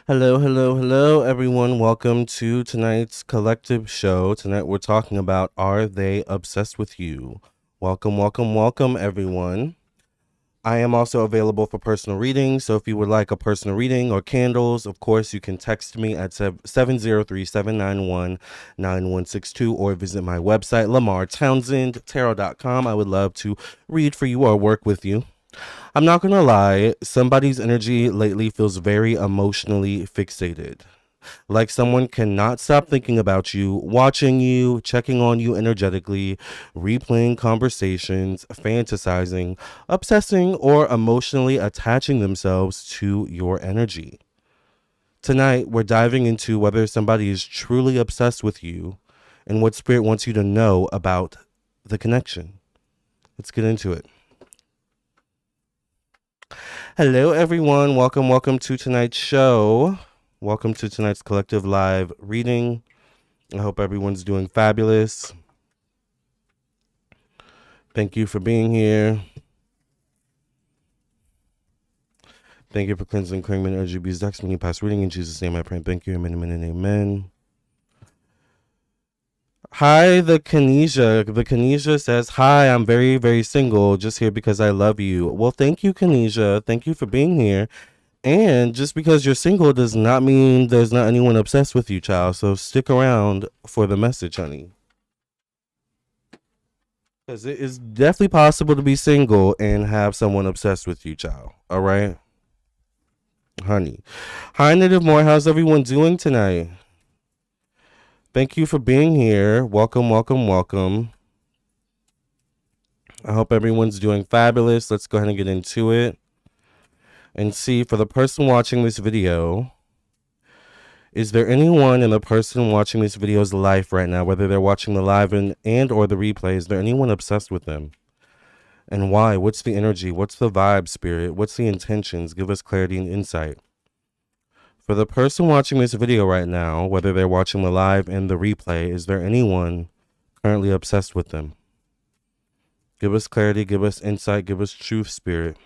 Hello, hello, hello, everyone. Welcome to tonight's collective show. Tonight we're talking about Are They Obsessed with You? Welcome, welcome, welcome, everyone. I am also available for personal readings, so if you would like a personal reading or candles, of course, you can text me at 703-791-9162 or visit my website, Lamarr, Townsend, tarot.com. I would love to read for you or work with you. I'm not gonna lie, somebody's energy lately feels very emotionally fixated. Like someone cannot stop thinking about you, watching you, checking on you energetically, replaying conversations, fantasizing, obsessing, or emotionally attaching themselves to your energy. Tonight, we're diving into whether somebody is truly obsessed with you and what Spirit wants you to know about the connection. Let's get into it. Hello, everyone. Welcome, welcome to tonight's show. Welcome to tonight's collective live reading. I hope everyone's doing fabulous. Thank you for being here. Thank you for cleansing, clearing, and RGB's decks. Many past reading in Jesus' name. I pray. Thank you. Amen, amen, and amen. Hi, the Kanisha. The Kanisha says, "Hi, I'm very, very single. Just here because I love you." Well, thank you, Kanisha. Thank you for being here. And just because you're single does not mean there's not anyone obsessed with you, child. So stick around for the message, honey. Because it is definitely possible to be single and have someone obsessed with you, child. All right? Honey. Hi, Native Moore. How's everyone doing tonight? Thank you for being here. Welcome, welcome, welcome. I hope everyone's doing fabulous. Let's go ahead and get into it. And see, for the person watching this video, is there anyone in the person watching this video's life right now, whether they're watching the live and or the replay, is there anyone obsessed with them? And why? What's the energy? What's the vibe, Spirit? What's the intentions? Give us clarity and insight. For the person watching this video right now, whether they're watching the live and the replay, is there anyone currently obsessed with them? Give us clarity, give us insight, give us truth, Spirit.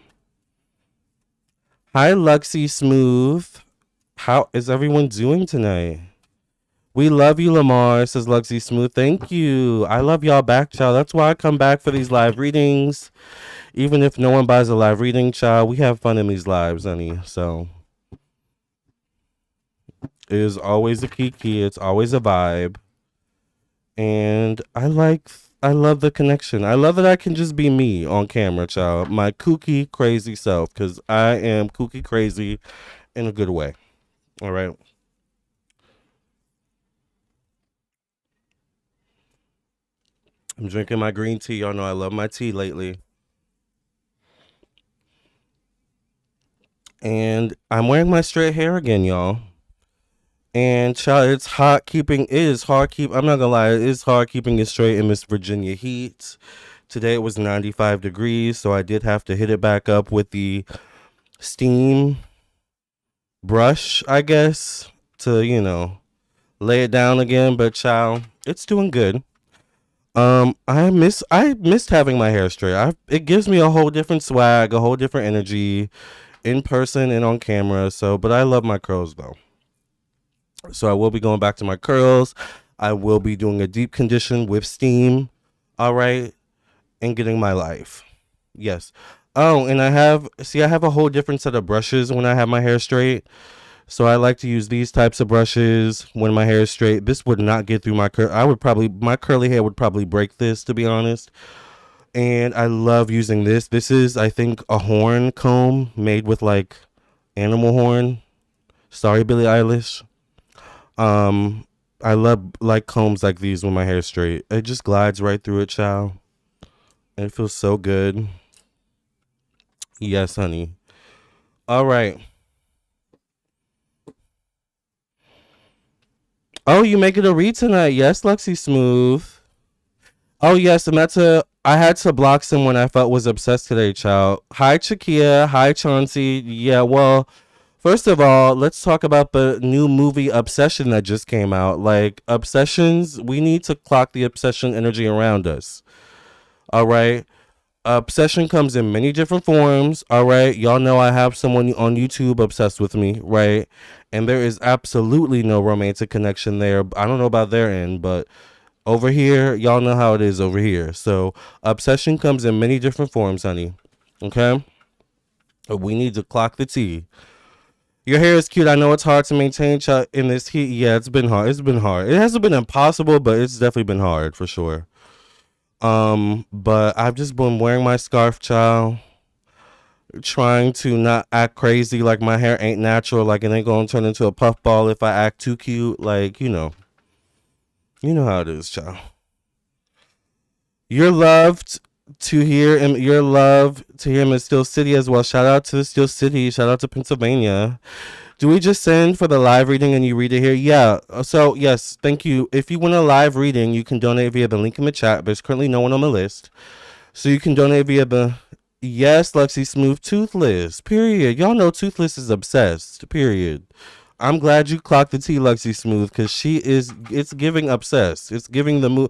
Hi, Luxy Smooth. How is everyone doing tonight? We love you, Lamarr, says Luxy Smooth. Thank you. I love y'all back, child. That's why I come back for these live readings. Even if no one buys a live reading, child, we have fun in these lives, honey. So it is always a kiki. It's always a vibe. And I love the connection. I love that I can just be me on camera, child. My kooky, crazy self. Because I am kooky crazy in a good way. All right. I'm drinking my green tea. Y'all know I love my tea lately. And I'm wearing my straight hair again, y'all. And child, it's hot keeping. It is hard keep. I'm not gonna lie. It is hard keeping it straight in this Virginia heat. Today it was 95 degrees, so I did have to hit it back up with the steam brush, I guess, to lay it down again. But child, it's doing good. I missed having my hair straight. It gives me a whole different swag, a whole different energy in person and on camera. So, but I love my curls though. So I will be going back to my curls. I will be doing a deep condition with steam. All right. And getting my life. Yes. Oh, and I have a whole different set of brushes when I have my hair straight. So I like to use these types of brushes when my hair is straight. This would not get through my my curly hair would probably break this, to be honest. And I love using this. This is, I think, a horn comb made with like animal horn. Sorry, Billie Eilish. I love like combs like these when my hair is straight. It just glides right through it, child. And it feels so good. Yes, honey. All right. Oh, you make it a read tonight. Yes, Lexi Smooth. Oh, yes, and I had to block someone I felt was obsessed today, child. Hi, Chakia. Hi, Chauncey. Yeah, well, first of all, let's talk about the new movie Obsession that just came out. Like, obsessions, we need to clock the obsession energy around us. All right? Obsession comes in many different forms. All right. Y'all know I have someone on YouTube obsessed with me, right? And there is absolutely no romantic connection there. I don't know about their end, but over here, y'all know how it is over here. So obsession comes in many different forms, honey. Okay. We need to clock the T. Your hair is cute. I know it's hard to maintain in this heat. Yeah, it's been hard. It's been hard. It hasn't been impossible, but it's definitely been hard for sure. But I've just been wearing my scarf, child, trying to not act crazy like my hair ain't natural, like it ain't gonna turn into a puffball if I act too cute. Like, you know how it is, child. You're loved to hear him. You're loved to hear him in Steel City as well. Shout out to Steel City. Shout out to Pennsylvania. Do we just send for the live reading and you read it here? Yeah. So, yes, thank you. If you want a live reading, you can donate via the link in the chat. There's currently no one on the list. So you can donate via the... Yes, Lexi Smooth, Toothless. Period. Y'all know Toothless is obsessed. Period. I'm glad you clocked the T, Lexi Smooth, because she is... It's giving obsessed. It's giving the move...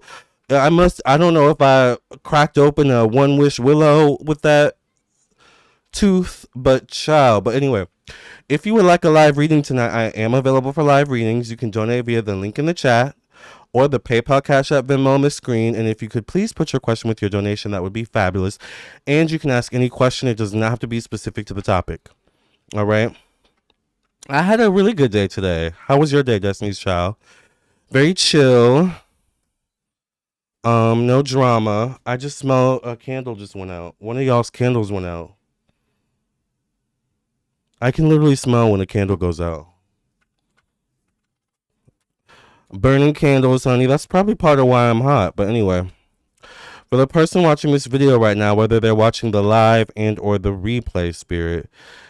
I don't know if I cracked open a One Wish Willow with that tooth, but child. But anyway... If you would like a live reading tonight, I am available for live readings. You can donate via the link in the chat or the PayPal, Cash App, Venmo on the screen. And if you could please put your question with your donation, that would be fabulous. And you can ask any question. It does not have to be specific to the topic. All right. I had a really good day today. How was your day, Destiny's Child? Very chill. No drama. I just smell a candle just went out. One of y'all's candles went out. I can literally smell when a candle goes out. Burning candles, honey. That's probably part of why I'm hot. But anyway, for the person watching this video right now, whether they're watching the live and or the replay, Spirit,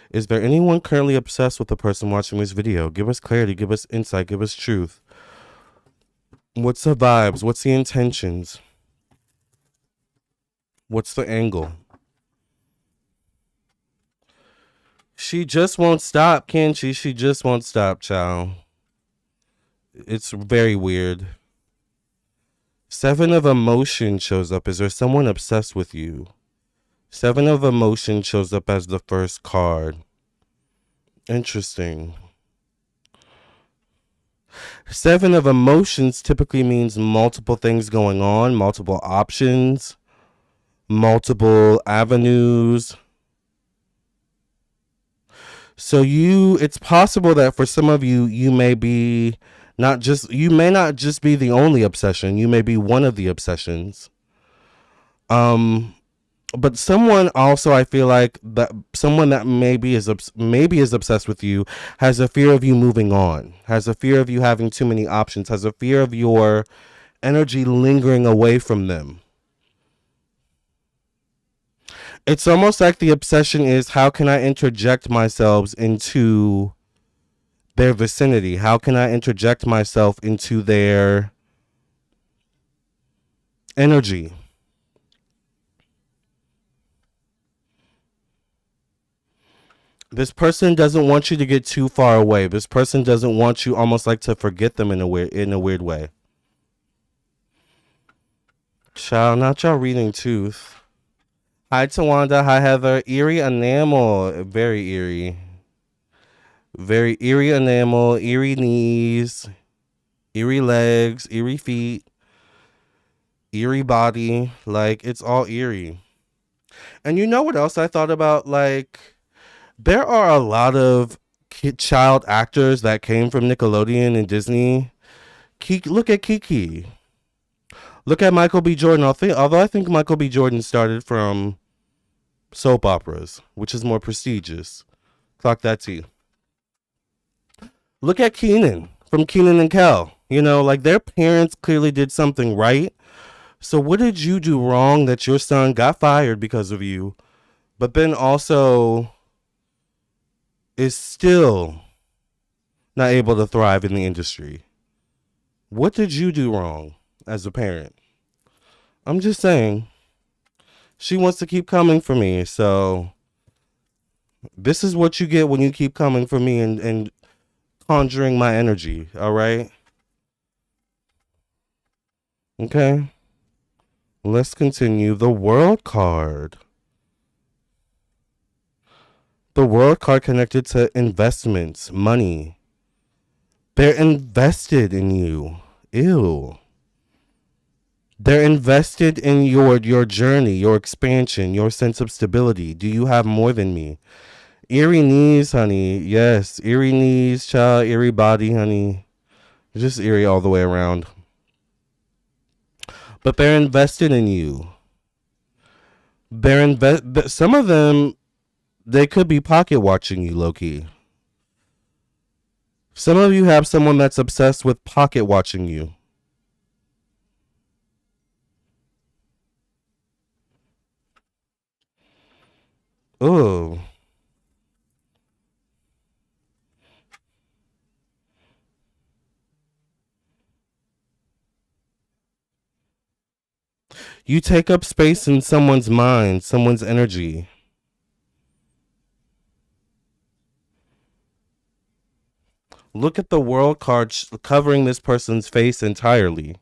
is there anyone currently obsessed with the person watching this video? Give us clarity. Give us insight. Give us truth. What's the vibes? What's the intentions? What's the angle? She just won't stop, can she? She just won't stop, child. It's very weird. Seven of Emotion shows up. Is there someone obsessed with you? Seven of Emotion shows up as the first card. Interesting. Seven of Emotions typically means multiple things going on, multiple options, multiple avenues. So it's possible that for some of you, you may not just be the only obsession. You may be one of the obsessions. But someone also, I feel like that someone that maybe is obsessed with you has a fear of you moving on, has a fear of you having too many options, has a fear of your energy lingering away from them. It's almost like the obsession is, how can I interject myself into their vicinity? How can I interject myself into their energy? This person doesn't want you to get too far away. This person doesn't want you almost like to forget them in a weird way. Child, not y'all reading tooth. Hi, Tawanda. Hi, Heather. Eerie enamel. Very eerie. Very eerie enamel. Eerie knees. Eerie legs. Eerie feet. Eerie body. Like, it's all eerie. And you know what else I thought about? Like, there are a lot of child actors that came from Nickelodeon and Disney. Look at Kiki. Look at Michael B. Jordan. Although I think Michael B. Jordan started from soap operas, which is more prestigious. Clock that T. Look at Keenan from Keenan and Kel. You know, like, their parents clearly did something right. So what did you do wrong that your son got fired because of you, but then also is still not able to thrive in the industry? What did you do wrong as a parent? I'm just saying. She wants to keep coming for me, so this is what you get when you keep coming for me and conjuring my energy, all right? Okay? Let's continue. The World card. The World card connected to investments, money. They're invested in you. Ew. They're invested in your journey, your expansion, your sense of stability. Do you have more than me? Eerie knees, honey. Yes, eerie knees, child, eerie body, honey. Just eerie all the way around. But they're invested in you. Some of them, they could be pocket watching you, Loki. Some of you have someone that's obsessed with pocket watching you. Oh. You take up space in someone's mind, someone's energy. Look at the World card covering this person's face entirely.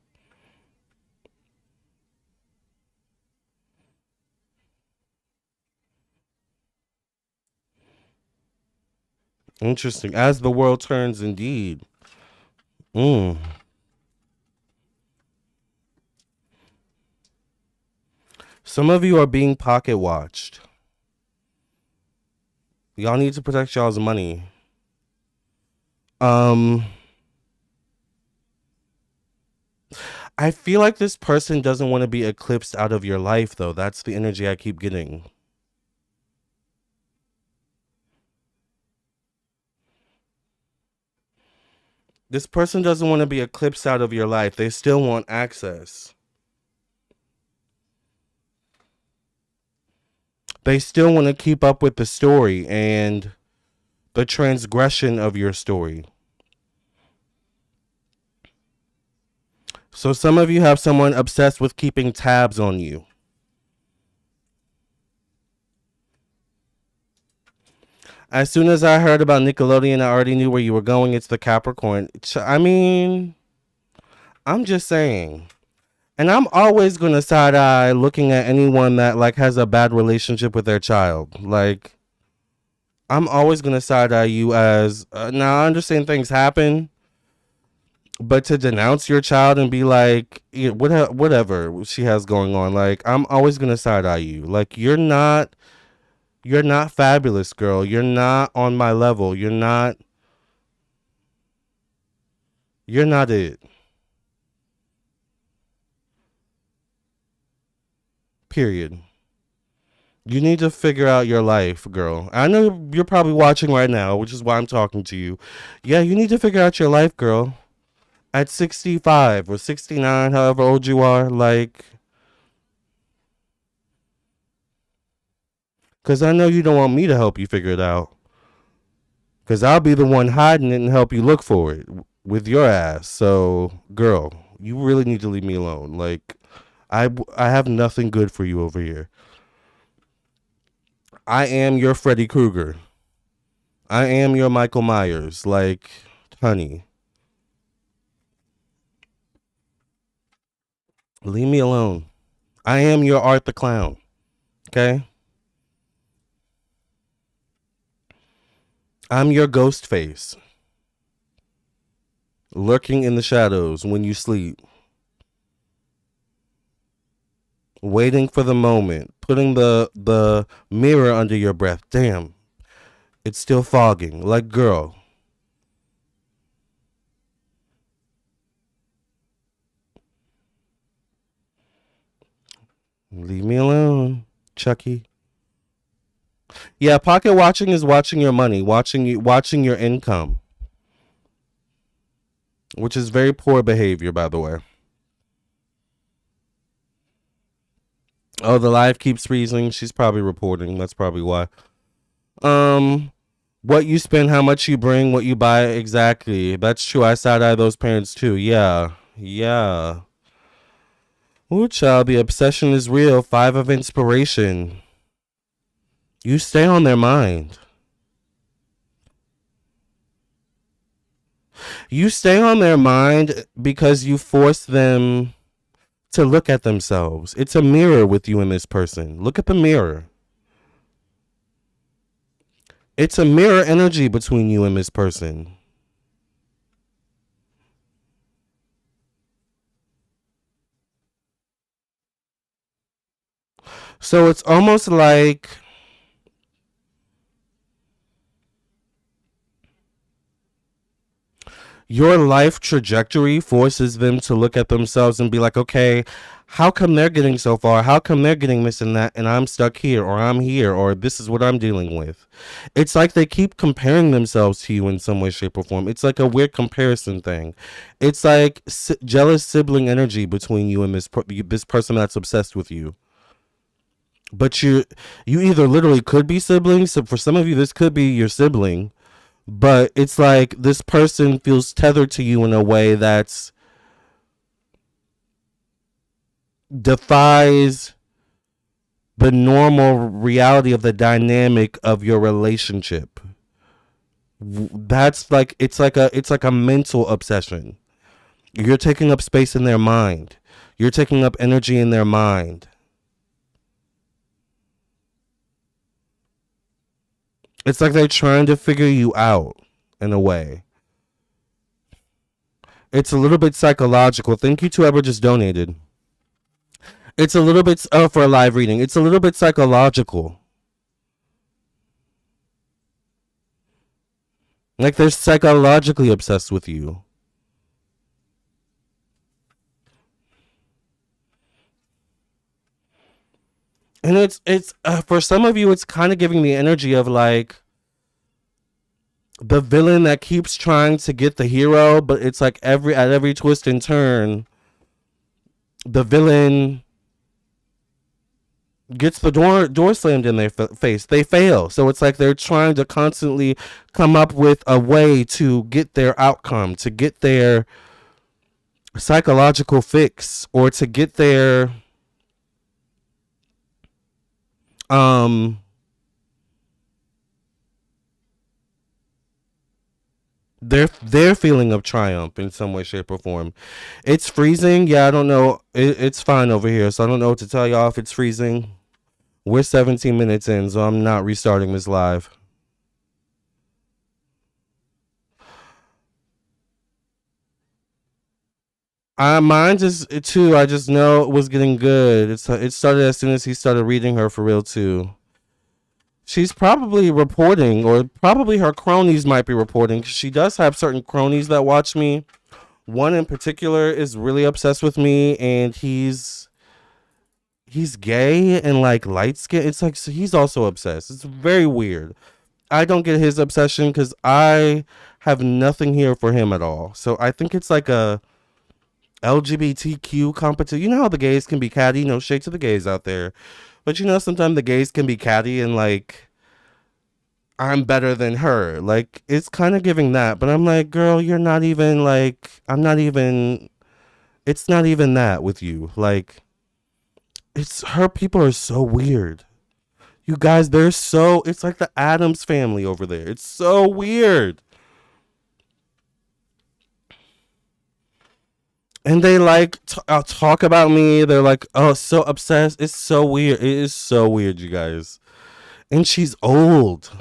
Interesting. As the world turns, indeed. Mm. Some of you are being pocket watched. Y'all need to protect y'all's money. I feel like this person doesn't want to be eclipsed out of your life, though. That's the energy I keep getting. This person doesn't want to be eclipsed out of your life. They still want access. They still want to keep up with the story and the transgression of your story. So some of you have someone obsessed with keeping tabs on you. As soon as I heard about Nickelodeon, I already knew where you were going. It's the Capricorn. I mean, I'm just saying. And I'm always going to side eye looking at anyone that like has a bad relationship with their child. Like, I'm always going to side eye you as now I understand things happen, but to denounce your child and be like whatever she has going on, like I'm always going to side eye you. Like you're not fabulous, girl. You're not on my level. You're not it. Period. You need to figure out your life, girl. I know you're probably watching right now, which is why I'm talking to you. Yeah, you need to figure out your life, girl. At 65 or 69, however old you are, like, because I know you don't want me to help you figure it out. Because I'll be the one hiding it and help you look for it with your ass. So, girl, you really need to leave me alone. Like, I have nothing good for you over here. I am your Freddy Krueger. I am your Michael Myers. Like, honey, leave me alone. I am your Art the Clown. Okay? I'm your ghost face. Lurking in the shadows when you sleep. Waiting for the moment. Putting the mirror under your breath. Damn. It's still fogging. Like, girl. Leave me alone, Chucky. Yeah, pocket watching is watching your money, watching your income, which is very poor behavior, by the way. Oh, the live keeps freezing. She's probably reporting. That's probably why. Um, what you spend, how much you bring, what you buy, exactly. That's true. I side eye those parents too. Yeah, yeah. Ooh, child, the obsession is real. 5 of inspiration. You stay on their mind. You stay on their mind because you force them to look at themselves. It's a mirror with you and this person. Look at the mirror. It's a mirror energy between you and this person. So it's almost like your life trajectory forces them to look at themselves and be like, okay, how come they're getting so far? How come they're getting this and that, and I'm stuck here, or I'm here, or this is what I'm dealing with? It's like they keep comparing themselves to you in some way, shape, or form. It's like a weird comparison thing. It's like jealous sibling energy between you and this person that's obsessed with you. But you either literally could be siblings. So for some of you, this could be your sibling, but it's like this person feels tethered to you in a way that's defies the normal reality of the dynamic of your relationship. That's like it's like a mental obsession. You're taking up space in their mind. You're taking up energy in their mind. It's like they're trying to figure you out in a way. It's a little bit psychological. Thank you to whoever just donated. It's a little bit for a live reading. It's a little bit psychological. Like they're psychologically obsessed with you. And it's for some of you it's kind of giving the energy of like the villain that keeps trying to get the hero, but it's like every twist and turn the villain gets the door slammed in their face. They fail. So it's like they're trying to constantly come up with a way to get their outcome, to get their psychological fix, or to get um their feeling of triumph in some way, shape, or form. It's freezing. Yeah, I don't know. It's fine over here, so I don't know what to tell y'all if it's freezing. We're 17 minutes in, so I'm not restarting this live. Mine just too. I just know it was getting good. It started as soon as he started reading her for real too. She's probably reporting, or probably her cronies might be reporting. 'Cause she does have certain cronies that watch me. One in particular is really obsessed with me, and he's gay and like light skin. It's like so he's also obsessed. It's very weird. I don't get his obsession because I have nothing here for him at all. So I think it's like a LGBTQ competition. You know how the gays can be catty? No shade to the gays out there. But you know, sometimes the gays can be catty and like, I'm better than her. Like, it's kind of giving that. But I'm like, girl, you're not even like, I'm not even, it's not even that with you. Like, it's her people are so weird. You guys, they're so, it's like the Addams family over there. It's so weird. And they like talk about me. They're like, oh, so obsessed. It's so weird. It is so weird, you guys. And she's old.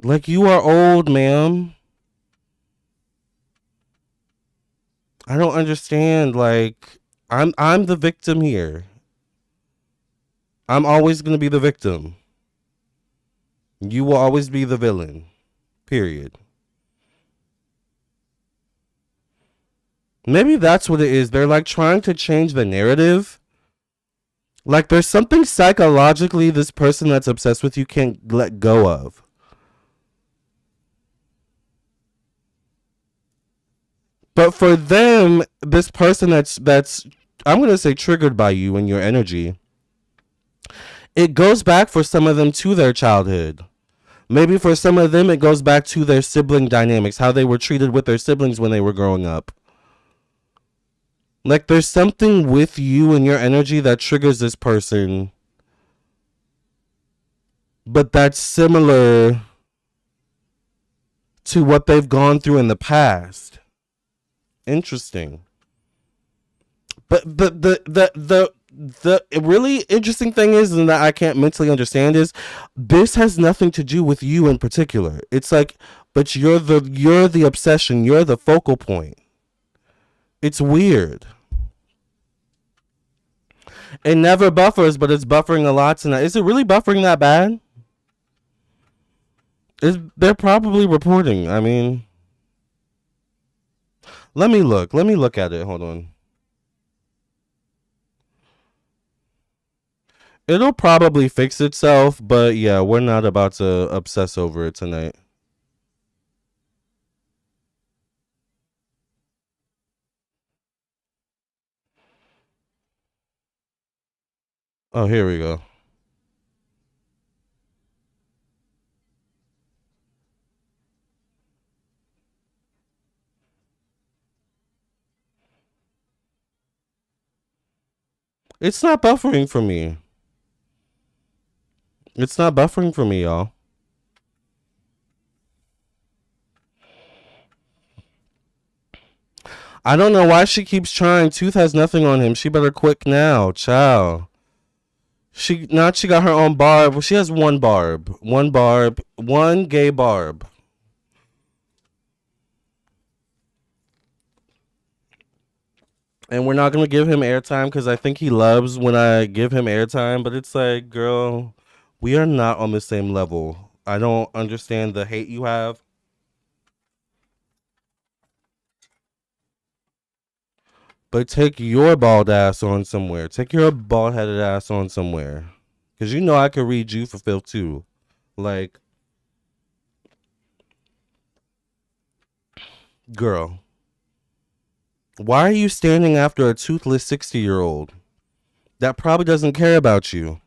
Like, you are old, ma'am. I don't understand. Like, I'm the victim here. I'm always gonna be the victim. You will always be the villain. Period. Maybe that's what it is. They're like trying to change the narrative. Like there's something psychologically this person that's obsessed with you can't let go of. But for them, this person that's I'm gonna say triggered by you and your energy, it goes back for some of them to their childhood. Maybe for some of them it goes back to their sibling dynamics, how they were treated with their siblings when they were growing up. Like there's something with you and your energy that triggers this person, but that's similar to what they've gone through in the past. Interesting. But the really interesting thing is, and that I can't mentally understand, is this has nothing to do with you in particular. It's like, but you're the obsession, you're the focal point. It's weird. It never buffers, but it's buffering a lot tonight. Is it really buffering that bad? They're probably reporting. I mean, let me look. Let me look at it. Hold on. It'll probably fix itself, but yeah, we're not about to obsess over it tonight. Oh, here we go. It's not buffering for me. It's not buffering for me, y'all. I don't know why she keeps trying. Tooth has nothing on him. She better quit now. Ciao. She got her own barb. She has one barb. One barb. One gay barb. And we're not gonna give him airtime because I think he loves when I give him airtime, but it's like, girl, we are not on the same level. I don't understand the hate you have. But take your bald ass on somewhere. Take your bald headed ass on somewhere. Cause you know I could read you for filth too. Like, girl, why are you standing after a toothless 60-year-old that probably doesn't care about you?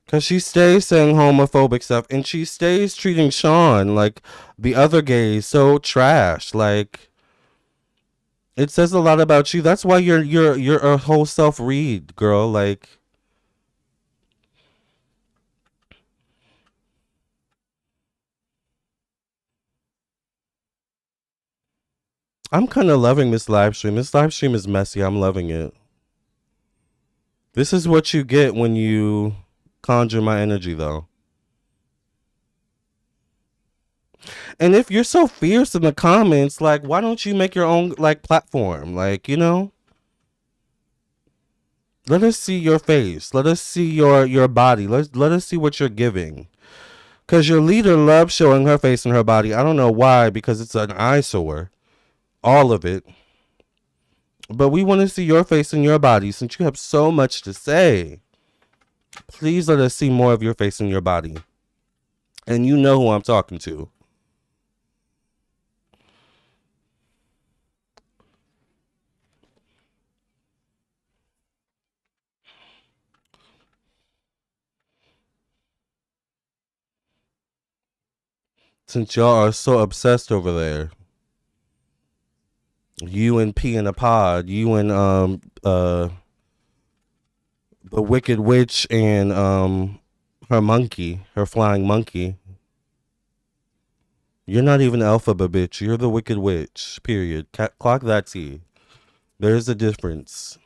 Cause she stays saying homophobic stuff and she stays treating Sean like the other gays so trash. Like, it says a lot about you. That's why you're a whole self read, girl. Like, I'm kind of loving this live stream. This live stream is messy. I'm loving it. This is what you get when you conjure my energy, though. And if you're so fierce in the comments, like, why don't you make your own like platform? Like, let us see your face. Let us see your body. Let us see what you're giving. Cause your leader loves showing her face and her body. I don't know why, because it's an eyesore. All of it. But we want to see your face and your body since you have so much to say. Please let us see more of your face and your body. And you know who I'm talking to. Since y'all are so obsessed over there. You and P in a pod. You and the Wicked Witch and her monkey, her flying monkey. You're not even Alphaba, bitch. You're the Wicked Witch. Period. Clock that T. There's a difference.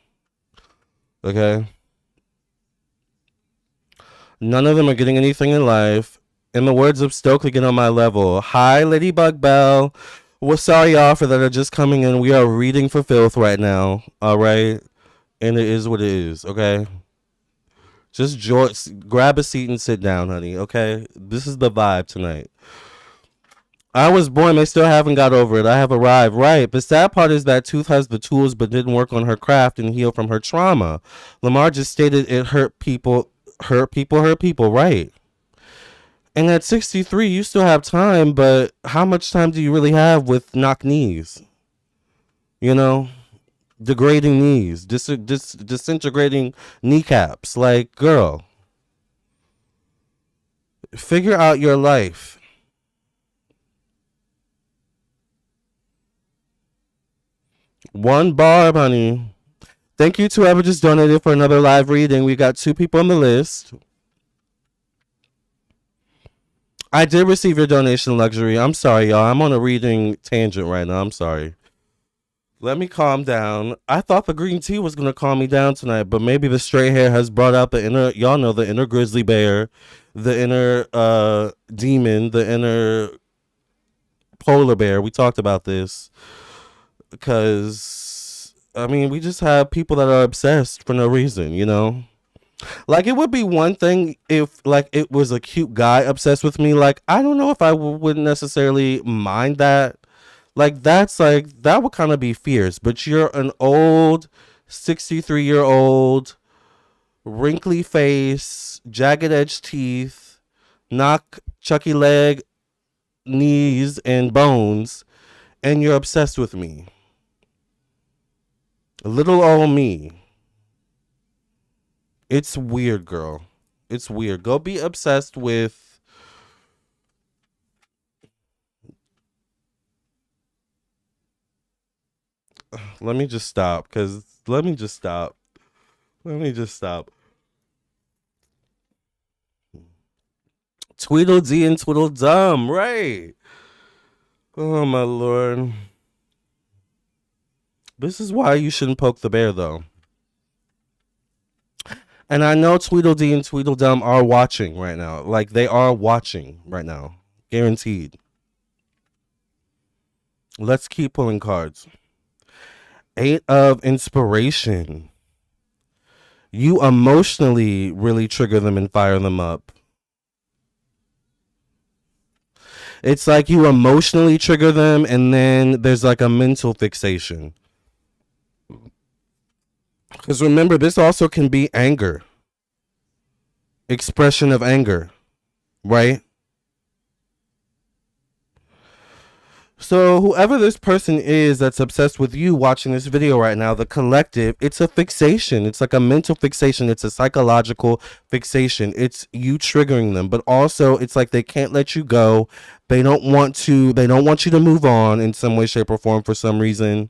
Okay? None of them are getting anything in life. In the words of Stokely, get on my level. Hi, Ladybug Bell. Well, sorry, y'all, for that are just coming in. We are reading for filth right now. All right? And it is what it is. Okay? Just grab a seat and sit down, honey. Okay? This is the vibe tonight. I was born. They still haven't got over it. I have arrived. Right. The sad part is that Tooth has the tools but didn't work on her craft and heal from her trauma. Lamarr just stated it hurt people. Hurt people. Hurt people. Right. And at 63, you still have time, but how much time do you really have with knock knees? You know? Degrading knees. Disintegrating kneecaps. Like, girl. Figure out your life. One barb, honey. Thank you to whoever just donated for another live reading. We got 2 people on the list. I did receive your donation, Luxury. I'm sorry, y'all. I'm on a reading tangent right now. I'm sorry. Let me calm down. I thought the green tea was going to calm me down tonight, but maybe the straight hair has brought out the inner, y'all know, the inner grizzly bear, the inner demon, the inner polar bear. We talked about this because, I mean, we just have people that are obsessed for no reason, you know? Like, it would be one thing if, like, it was a cute guy obsessed with me. Like, I don't know if I would necessarily mind that. Like, that's like, that would kind of be fierce. But you're an old 63-year-old, wrinkly face, jagged edge teeth, knock Chucky leg, knees, and bones, and you're obsessed with me. Little old me. It's weird, girl. It's weird. Go be obsessed with. Let me just stop. Because. Let me just stop. Let me just stop. Tweedledee and Tweedledum, right? Oh, my lord. This is why you shouldn't poke the bear, though. And I know Tweedledee and Tweedledum are watching right now. Like, they are watching right now. Guaranteed. Let's keep pulling cards. 8 of Inspiration. You emotionally really trigger them and fire them up. It's like you emotionally trigger them and then there's like a mental fixation. Because remember, this also can be anger. Expression of anger, right? So whoever this person is that's obsessed with you watching this video right now, the collective, it's a fixation. It's like a mental fixation. It's a psychological fixation. It's you triggering them, but also it's like they can't let you go. They don't want you to move on in some way, shape, or form for some reason.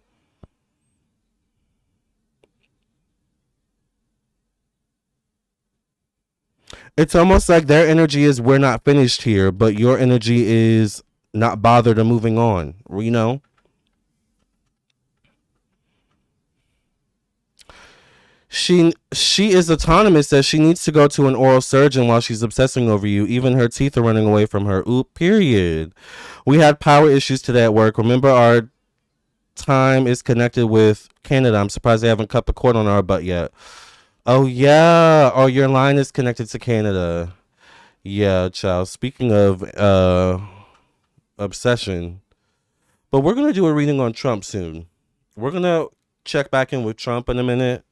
It's almost like their energy is we're not finished here, but your energy is not bothered or moving on, you know? She is autonomous that she needs to go to an oral surgeon while she's obsessing over you. Even her teeth are running away from her. Oop, period. We had power issues today at work. Remember, our time is connected with Canada. I'm surprised they haven't cut the cord on our butt yet. Oh, yeah. Oh, your line is connected to Canada. Yeah, child. Speaking of obsession. But we're going to do a reading on Trump soon. We're going to check back in with Trump in a minute.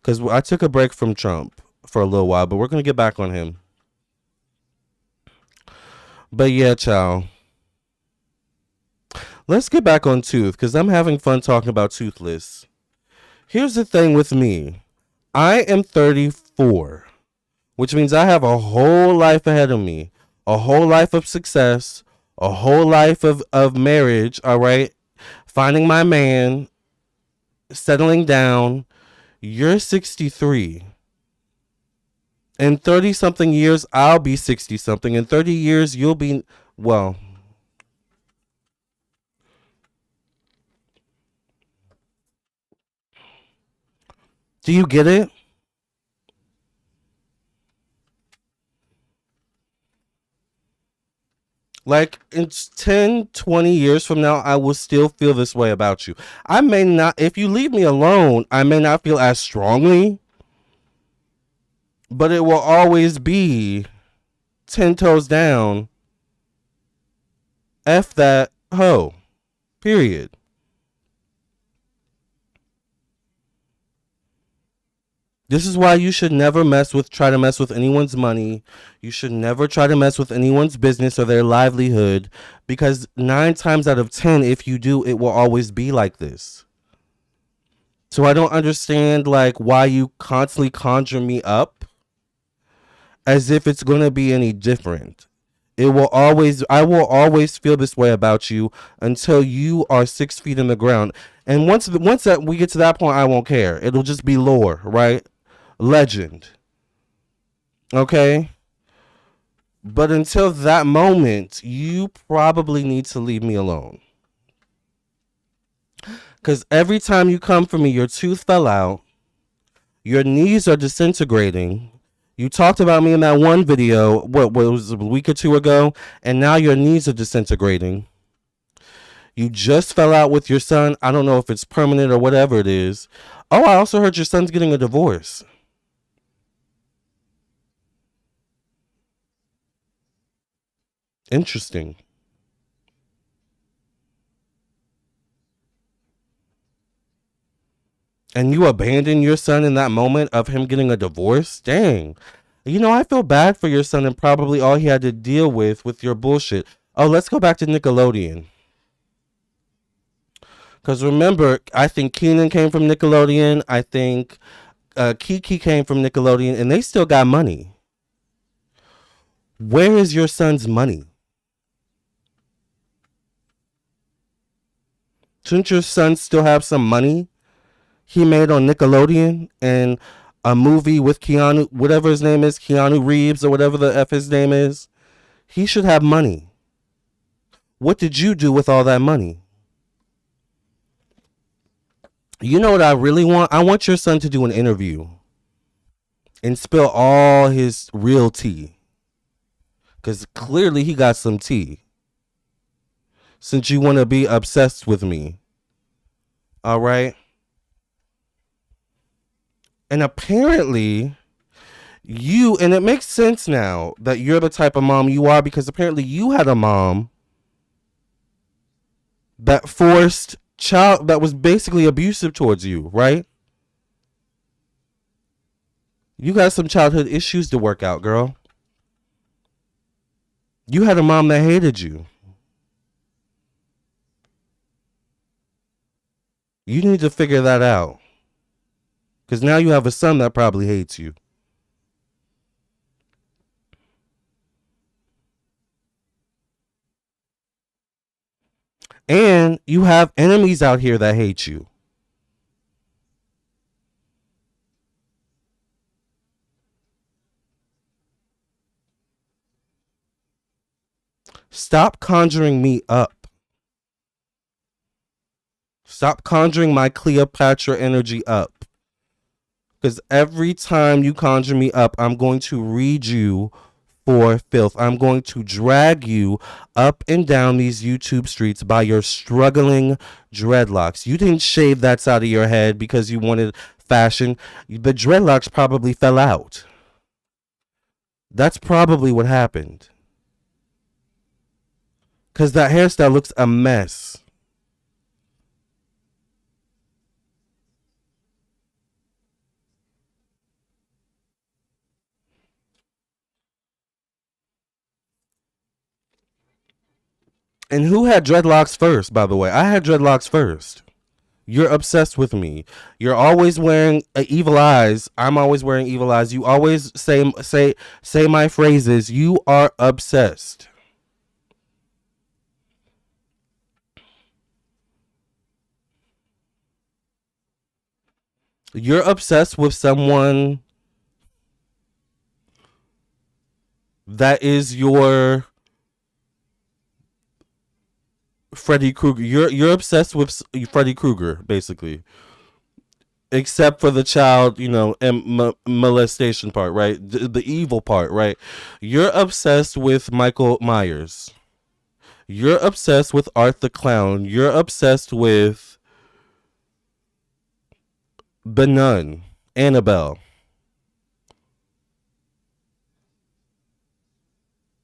Because I took a break from Trump for a little while. But we're going to get back on him. But yeah, child. Let's get back on Tooth. Because I'm having fun talking about Toothless. Here's the thing with me. I am 34. Which means I have a whole life ahead of me. A whole life of success. A whole life of marriage, all right? Finding my man. Settling down. You're 63. In 30-something years, I'll be 60-something. In 30 years, you'll be, well. Do you get it? Like in 10, 20 years from now, I will still feel this way about you. I may not, if you leave me alone, I may not feel as strongly, but it will always be 10 toes down. F that hoe. Period. This is why you should never try to mess with anyone's money. You should never try to mess with anyone's business or their livelihood, because 9 times out of 10, if you do, it will always be like this. So I don't understand like why you constantly conjure me up as if it's going to be any different. I will always feel this way about you until you are 6 feet in the ground. And once that we get to that point, I won't care. It'll just be lore, right? Legend. Okay? But until that moment, you probably need to leave me alone. Because every time you come for me, your tooth fell out, your knees are disintegrating. You talked about me in that one video, what was it, a week or two ago, and now your knees are disintegrating. You just fell out with your son. I don't know if it's permanent or whatever it is. Oh, I also heard your son's getting a divorce. Interesting. And you abandon your son in that moment of him getting a divorce? Dang. You know, I feel bad for your son and probably all he had to deal with your bullshit. Oh, let's go back to Nickelodeon. Because remember, I think Keenan came from Nickelodeon. I think Kiki came from Nickelodeon, and they still got money. Where is your son's money? Shouldn't your son still have some money he made on Nickelodeon and a movie with Keanu, whatever his name is, Keanu Reeves or whatever the F his name is? He should have money. What did you do with all that money? You know what I really want? I want your son to do an interview and spill all his real tea. Because clearly he got some tea. Since you want to be obsessed with me. All right? And apparently, and it makes sense now that you're the type of mom you are, because apparently you had a mom that that was basically abusive towards you, right? You got some childhood issues to work out, girl. You had a mom that hated you. You need to figure that out. Because now you have a son that probably hates you. And you have enemies out here that hate you. Stop conjuring me up. Stop conjuring my Cleopatra energy up. Because every time you conjure me up, I'm going to read you for filth. I'm going to drag you up and down these YouTube streets by your struggling dreadlocks. You didn't shave that side of your head because you wanted fashion. The dreadlocks probably fell out. That's probably what happened. Because that hairstyle looks a mess. And who had dreadlocks first, by the way? I had dreadlocks first. You're obsessed with me. You're always wearing evil eyes. I'm always wearing evil eyes. You always say my phrases. You are obsessed. You're obsessed with someone that is your Freddy Krueger. You're obsessed with Freddy Krueger, basically. Except for the child, and molestation part, right? The evil part, right? You're obsessed with Michael Myers. You're obsessed with Art the Clown. You're obsessed with the Nun, Annabelle.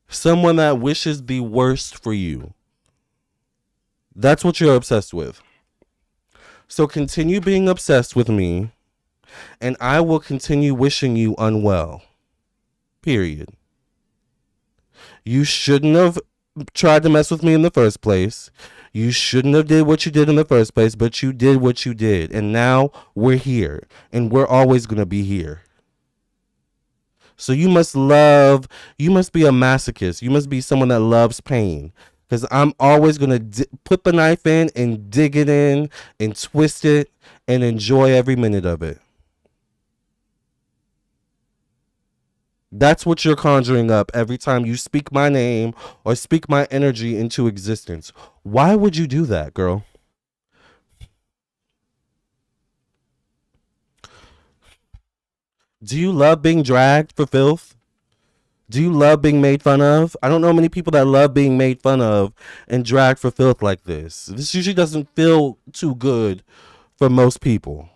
Someone that wishes the worst for you. That's what you're obsessed with. So continue being obsessed with me, and I will continue wishing you unwell. Period. You shouldn't have tried to mess with me in the first place. You shouldn't have did what you did in the first place, but you did what you did. And now we're here, and we're always going to be here. So you must be a masochist. You must be someone that loves pain. Because I'm always going to put the knife in and dig it in and twist it and enjoy every minute of it. That's what you're conjuring up every time you speak my name or speak my energy into existence. Why would you do that, girl? Do you love being dragged for filth? Do you love being made fun of? I don't know many people that love being made fun of and dragged for filth like this. This usually doesn't feel too good for most people.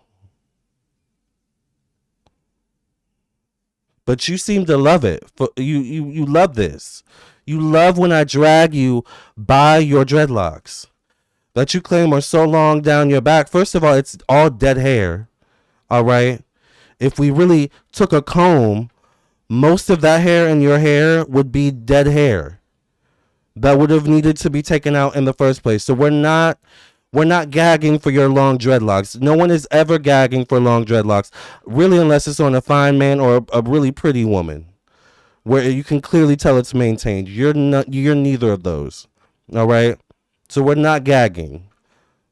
But you seem to love it. You love this. You love when I drag you by your dreadlocks that you claim are so long down your back. First of all, it's all dead hair. All right. If we really took a comb, most of that hair in your hair would be dead hair that would have needed to be taken out in the first place. So we're not gagging for your long dreadlocks. No one is ever gagging for long dreadlocks, really, unless it's on a fine man or a really pretty woman, where you can clearly tell it's maintained. You're not. You're neither of those. All right. So we're not gagging.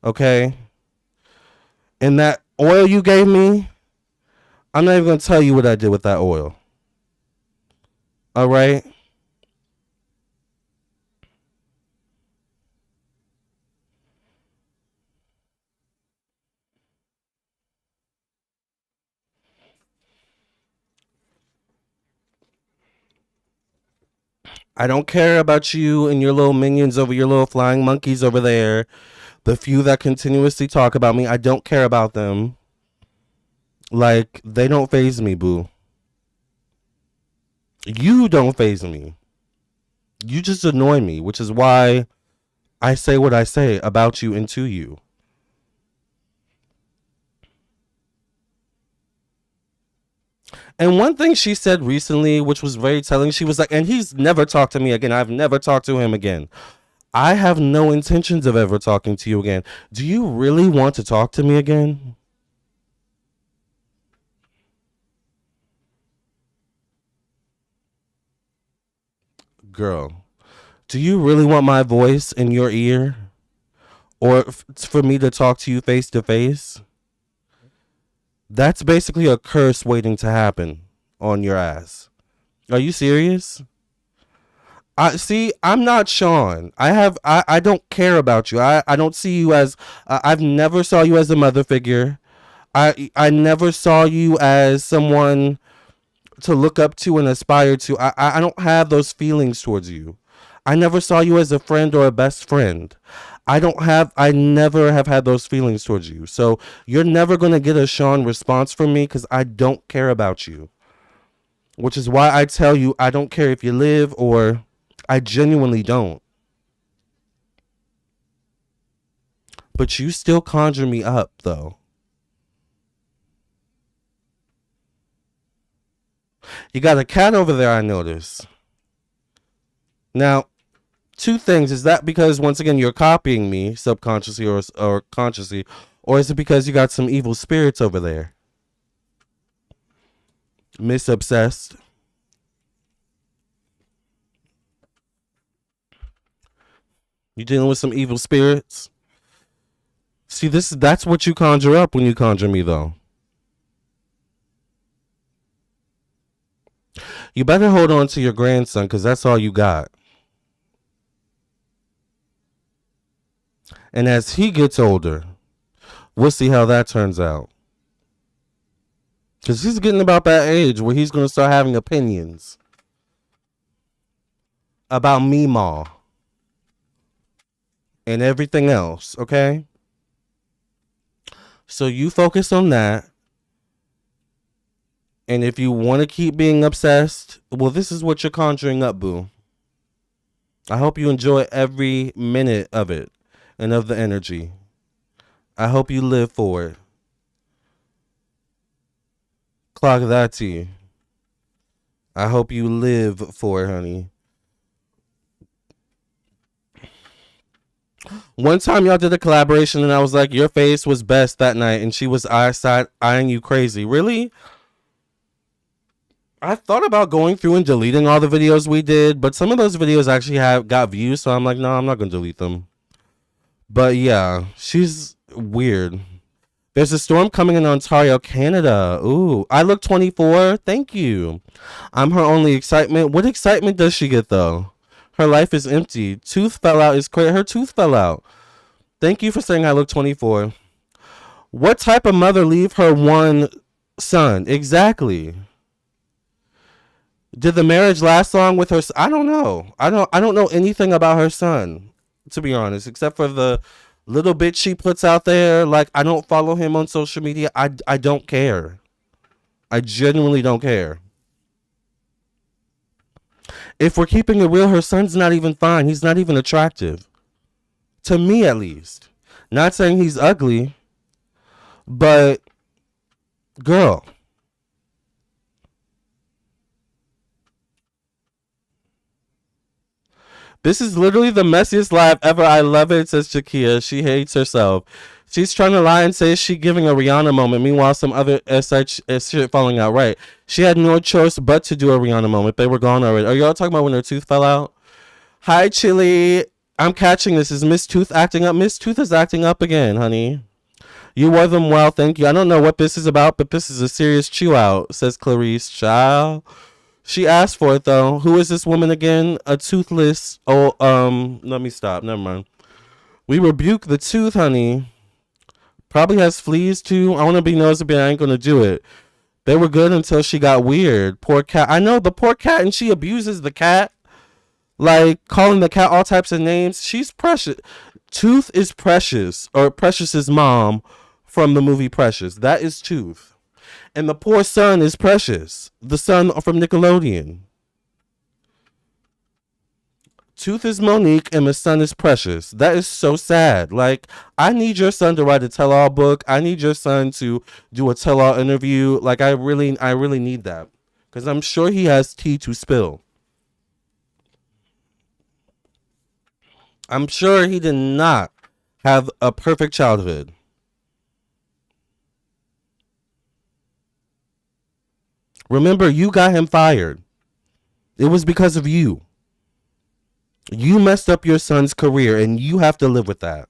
Okay. And that oil you gave me, I'm not even gonna tell you what I did with that oil. All right. I don't care about you and your little minions over your little flying monkeys over there. The few that continuously talk about me, I don't care about them. Like, they don't phase me, boo. You don't phase me. You just annoy me, which is why I say what I say about you and to you. And one thing she said recently, which was very telling, she was like, and he's never talked to me again. I've never talked to him again. I have no intentions of ever talking to you again. Do you really want to talk to me again? Girl, do you really want my voice in your ear? Or for me to talk to you face to face? That's basically a curse waiting to happen on your ass. Are you serious? I see. I'm not Sean. I don't care about you. I don't see you as. I've never saw you as a mother figure. I never saw you as someone to look up to and aspire to. I don't have those feelings towards you. I never saw you as a friend or a best friend. I never have had those feelings towards you. So you're never going to get a Sean response from me because I don't care about you. Which is why I tell you I don't care if you live or I genuinely don't. But you still conjure me up though. You got a cat over there, I notice. Now, two things. Is that because once again you're copying me subconsciously or consciously, or is it because you got some evil spirits over there? Miss Obsessed. You dealing with some evil spirits? See, that's what you conjure up when you conjure me though. You better hold on to your grandson because that's all you got. And as he gets older, we'll see how that turns out. Because he's getting about that age where he's going to start having opinions about Meemaw and everything else, okay? So you focus on that. And if you want to keep being obsessed, well, this is what you're conjuring up, boo. I hope you enjoy every minute of it and of the energy. I hope you live for it. Clock that to you. I hope you live for it, honey. One time y'all did a collaboration and I was like, your face was best that night. And she was side eyeing you crazy. Really? I thought about going through and deleting all the videos we did, but some of those videos actually have got views, so I'm like, no, I'm not gonna delete them. But yeah, she's weird. There's a storm coming in Ontario, Canada. Ooh, I look 24. Thank you. I'm her only excitement. What excitement does she get though? Her life is empty. Tooth fell out is crazy. Her tooth fell out. Thank you for saying I look 24. What type of mother leave her one son? Exactly. Did the marriage last long with her? I don't know. I don't know anything about her son, to be honest, except for the little bit she puts out there. Like, I don't follow him on social media. I don't care. I genuinely don't care. If we're keeping it real, her son's not even fine. He's not even attractive. To me, at least. Not saying he's ugly, but girl, this is literally the messiest live ever. I love it, says Shakia. She hates herself. She's trying to lie and say she's giving a Rihanna moment. Meanwhile, some other such shit falling out. Right. She had no choice but to do a Rihanna moment. They were gone already. Are y'all talking about when her tooth fell out? Hi, Chili. I'm catching this. Is Miss Tooth acting up? Miss Tooth is acting up again, honey. You wore them well, thank you. I don't know what this is about, but this is a serious chew out, says Clarice. Child. She asked for it though. Who is this woman again? A toothless. Oh, let me stop. Never mind. We rebuke the tooth, honey. Probably has fleas too. I want to be nosy, but I ain't gonna do it. They were good until she got weird. Poor cat. I know the poor cat, and she abuses the cat, like calling the cat all types of names. She's precious. Tooth is Precious, or Precious's mom from the movie Precious. That is Tooth. And the poor son is Precious, the son from Nickelodeon. Tooth is Monique and the son is Precious. That is so sad. Like, I need your son to write a tell-all book. I need your son to do a tell-all interview. Like, I really need that. Because I'm sure he has tea to spill. I'm sure he did not have a perfect childhood. Remember, you got him fired. It was because of you. You messed up your son's career and you have to live with that.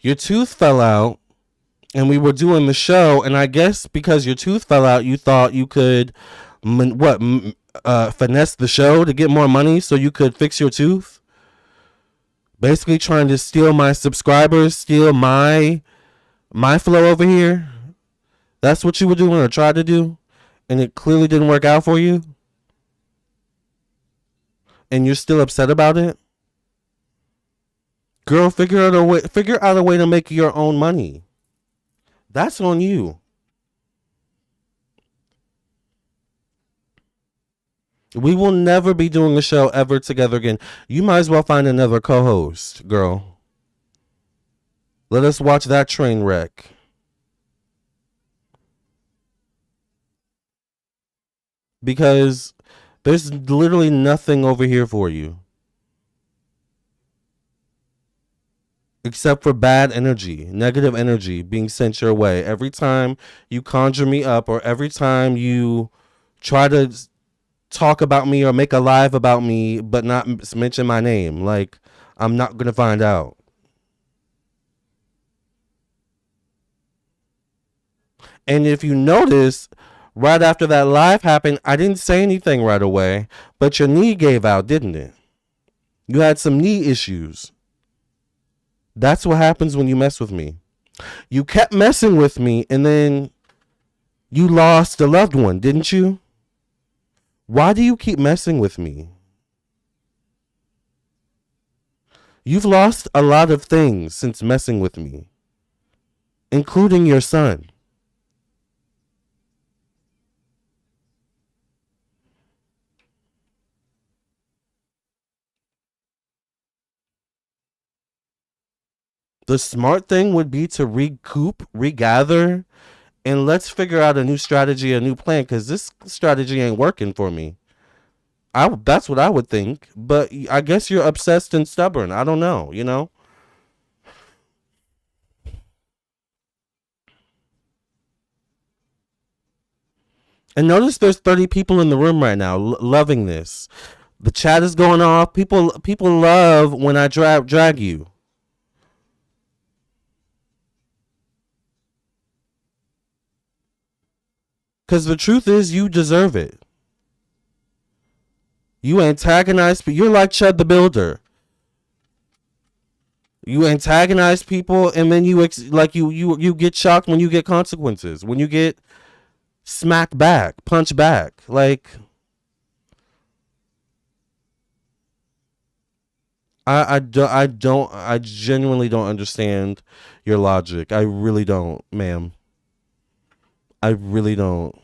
Your tooth fell out and we were doing the show, and I guess because your tooth fell out, you thought you could finesse the show to get more money so you could fix your tooth. Basically, trying to steal my subscribers, steal my flow over here. That's what you were doing or tried to do, and it clearly didn't work out for you, and you're still upset about it. Girl, figure out a way to make your own money. That's on you. We will never be doing a show ever together again. You might as well find another co-host, girl. Let us watch that train wreck. Because there's literally nothing over here for you. Except for bad energy, negative energy being sent your way. Every time you conjure me up or every time you try to talk about me or make a live about me but not mention my name, like, I'm not going to find out. And if you notice, right after that live happened, I didn't say anything right away, but your knee gave out, didn't it? You had some knee issues. That's what happens when you mess with me. You kept messing with me and then you lost a loved one, didn't you? Why do you keep messing with me? You've lost a lot of things since messing with me, including your son. The smart thing would be to recoup, regather, and let's figure out a new strategy, a new plan, because this strategy ain't working for me. That's what I would think, but I guess you're obsessed and stubborn. I don't know, you know. And notice there's 30 people in the room right now loving this. The chat is going off. People love when I drag you. Cause the truth is you deserve it. You antagonize people. You're like Chud the Builder. You antagonize people, and then you get shocked when you get consequences. When you get smacked back, punch back. Like I genuinely don't understand your logic. I really don't, ma'am. I really don't.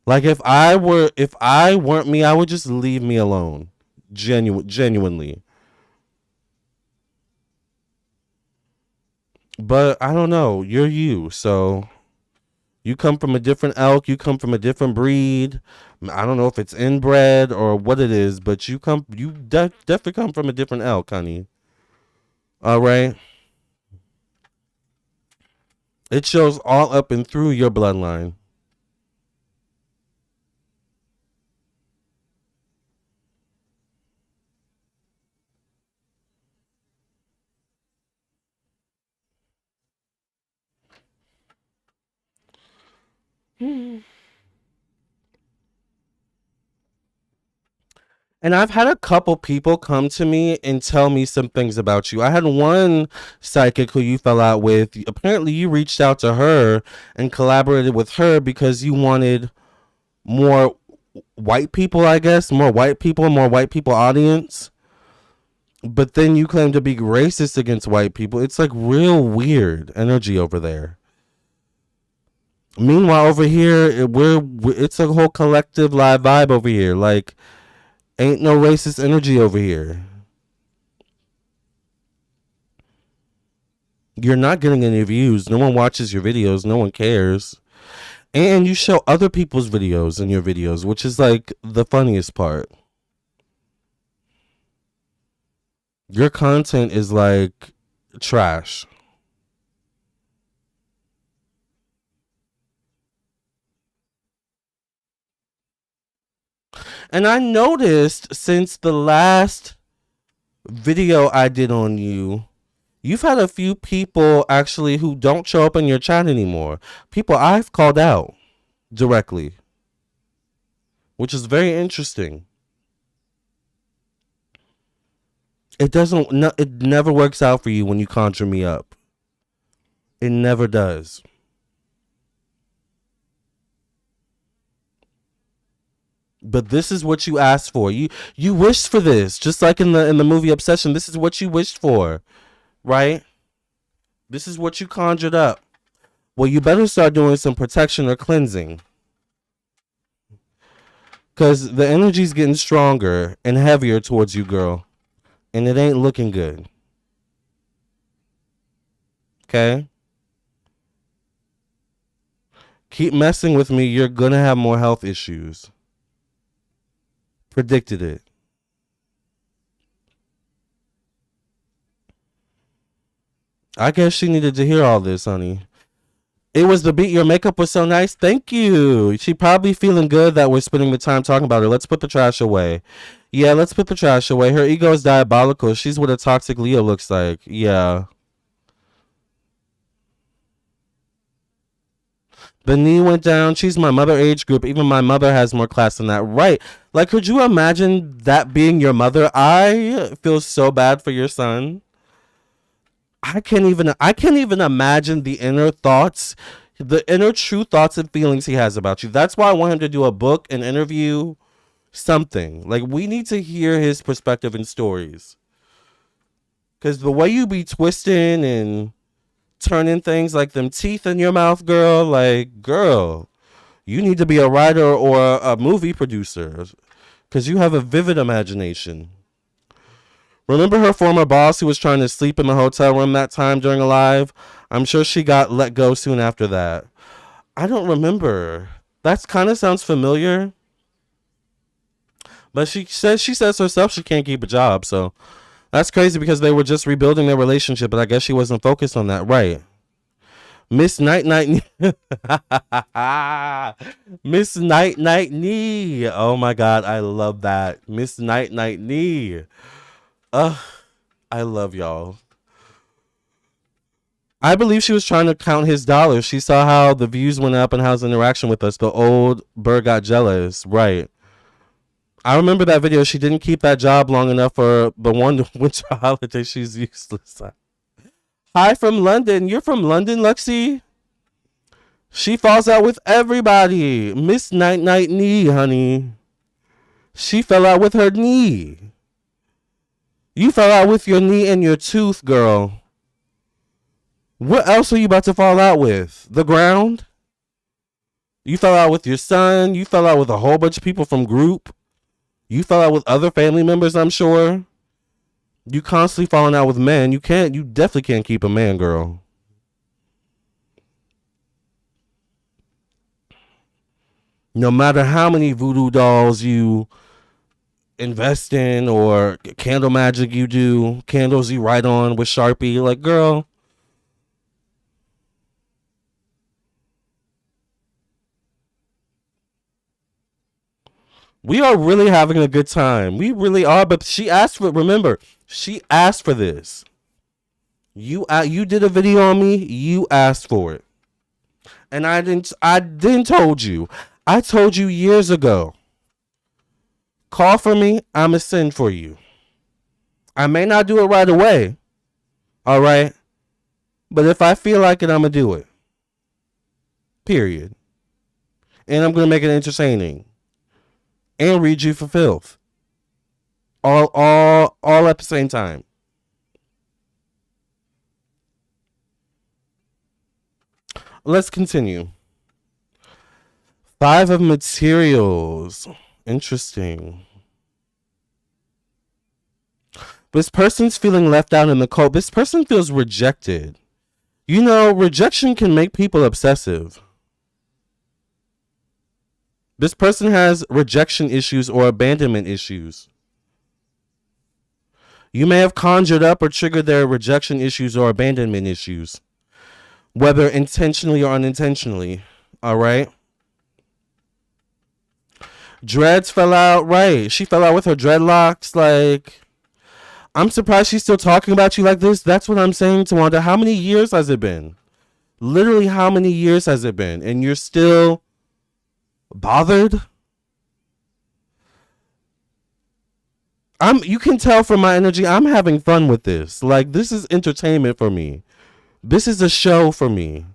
Like if I weren't me, I would just leave me alone. Genuinely. But I don't know. You're you, so you come from a different elk. You come from a different breed. I don't know if it's inbred or what it is, but definitely come from a different elk, honey. All right. It shows all up and through your bloodline. And I've had a couple people come to me and tell me some things about you. I had one psychic who you fell out with. Apparently, you reached out to her and collaborated with her because you wanted more white people, I guess, more white people audience. But then you claim to be racist against white people. It's like real weird energy over there. Meanwhile, over here, it's a whole collective live vibe over here. Like, ain't no racist energy over here. You're not getting any views. No one watches your videos. No one cares. And you show other people's videos in your videos, which is like the funniest part. Your content is like trash. And I noticed since the last video I did on you, you've had a few people actually who don't show up in your chat anymore. People I've called out directly, which is very interesting. It never works out for you when you conjure me up. It never does. But this is what you asked for. You wished for this, just like in the movie Obsession. This is what you wished for, right? This is what you conjured up. Well, you better start doing some protection or cleansing, because the energy's getting stronger and heavier towards you, girl, and it ain't looking good. Okay? Keep messing with me, you're gonna have more health issues. Predicted it. I guess she needed to hear all this, honey. It was the beat. Your makeup was so nice. Thank you. She probably feeling good that we're spending the time talking about her. Let's put the trash away. Yeah, let's put the trash away. Her ego is diabolical. She's what a toxic Leo looks like. Yeah. The knee went down. She's my mother age group. Even my mother has more class than that. Right. Like, could you imagine that being your mother? I feel so bad for your son. I can't even imagine the inner thoughts, the inner true thoughts and feelings he has about you. That's why I want him to do a book, an interview, something. Like, we need to hear his perspective and stories. Cause the way you be twisting and turning things like them teeth in your mouth, girl, like, girl, you need to be a writer or a movie producer. Cause you have a vivid imagination. Remember her former boss who was trying to sleep in the hotel room that time during a live? I'm sure she got let go soon after that. I don't remember. That kind of sounds familiar. But she says herself she can't keep a job, so that's crazy because they were just rebuilding their relationship, but I guess she wasn't focused on that. Right. Miss Night Night Miss Night Night Knee. Oh my god, I love that. Miss Night Night Knee. Ugh, I love y'all. I believe she was trying to count his dollars. She saw how the views went up and how his interaction with us. The old bird got jealous. Right. I remember that video. She didn't keep that job long enough for the one winter holiday. She's useless. Hi from London. You're from London, Lexi? She falls out with everybody. Miss Night Night Knee, honey. She fell out with her knee. You fell out with your knee and your tooth, girl. What else are you about to fall out with? The ground? You fell out with your son. You fell out with a whole bunch of people from group. You fell out with other family members, I'm sure. You constantly falling out with men. You definitely can't keep a man, girl. No matter how many voodoo dolls you invest in or candle magic you do, candles you write on with Sharpie, like, girl. We are really having a good time. We really are, but she asked for it. Remember, she asked for this. You did a video on me. You asked for it. And I didn't told you. I told you years ago. Call for me, I'ma send for you. I may not do it right away. All right? But if I feel like it, I'ma do it. Period. And I'm gonna make it entertaining. And read you for filth. All at the same time. Let's continue. 5 of materials. Interesting. This person's feeling left out in the cold. This person feels rejected. You know, rejection can make people obsessive. This person has rejection issues or abandonment issues. You may have conjured up or triggered their rejection issues or abandonment issues, whether intentionally or unintentionally. All right? Dreads fell out. Right. She fell out with her dreadlocks. Like, I'm surprised she's still talking about you like this. That's what I'm saying to Wanda. How many years has it been? Literally, how many years has it been? And you're still bothered? You can tell from my energy, I'm having fun with this. Like, this is entertainment for me. This is a show for me.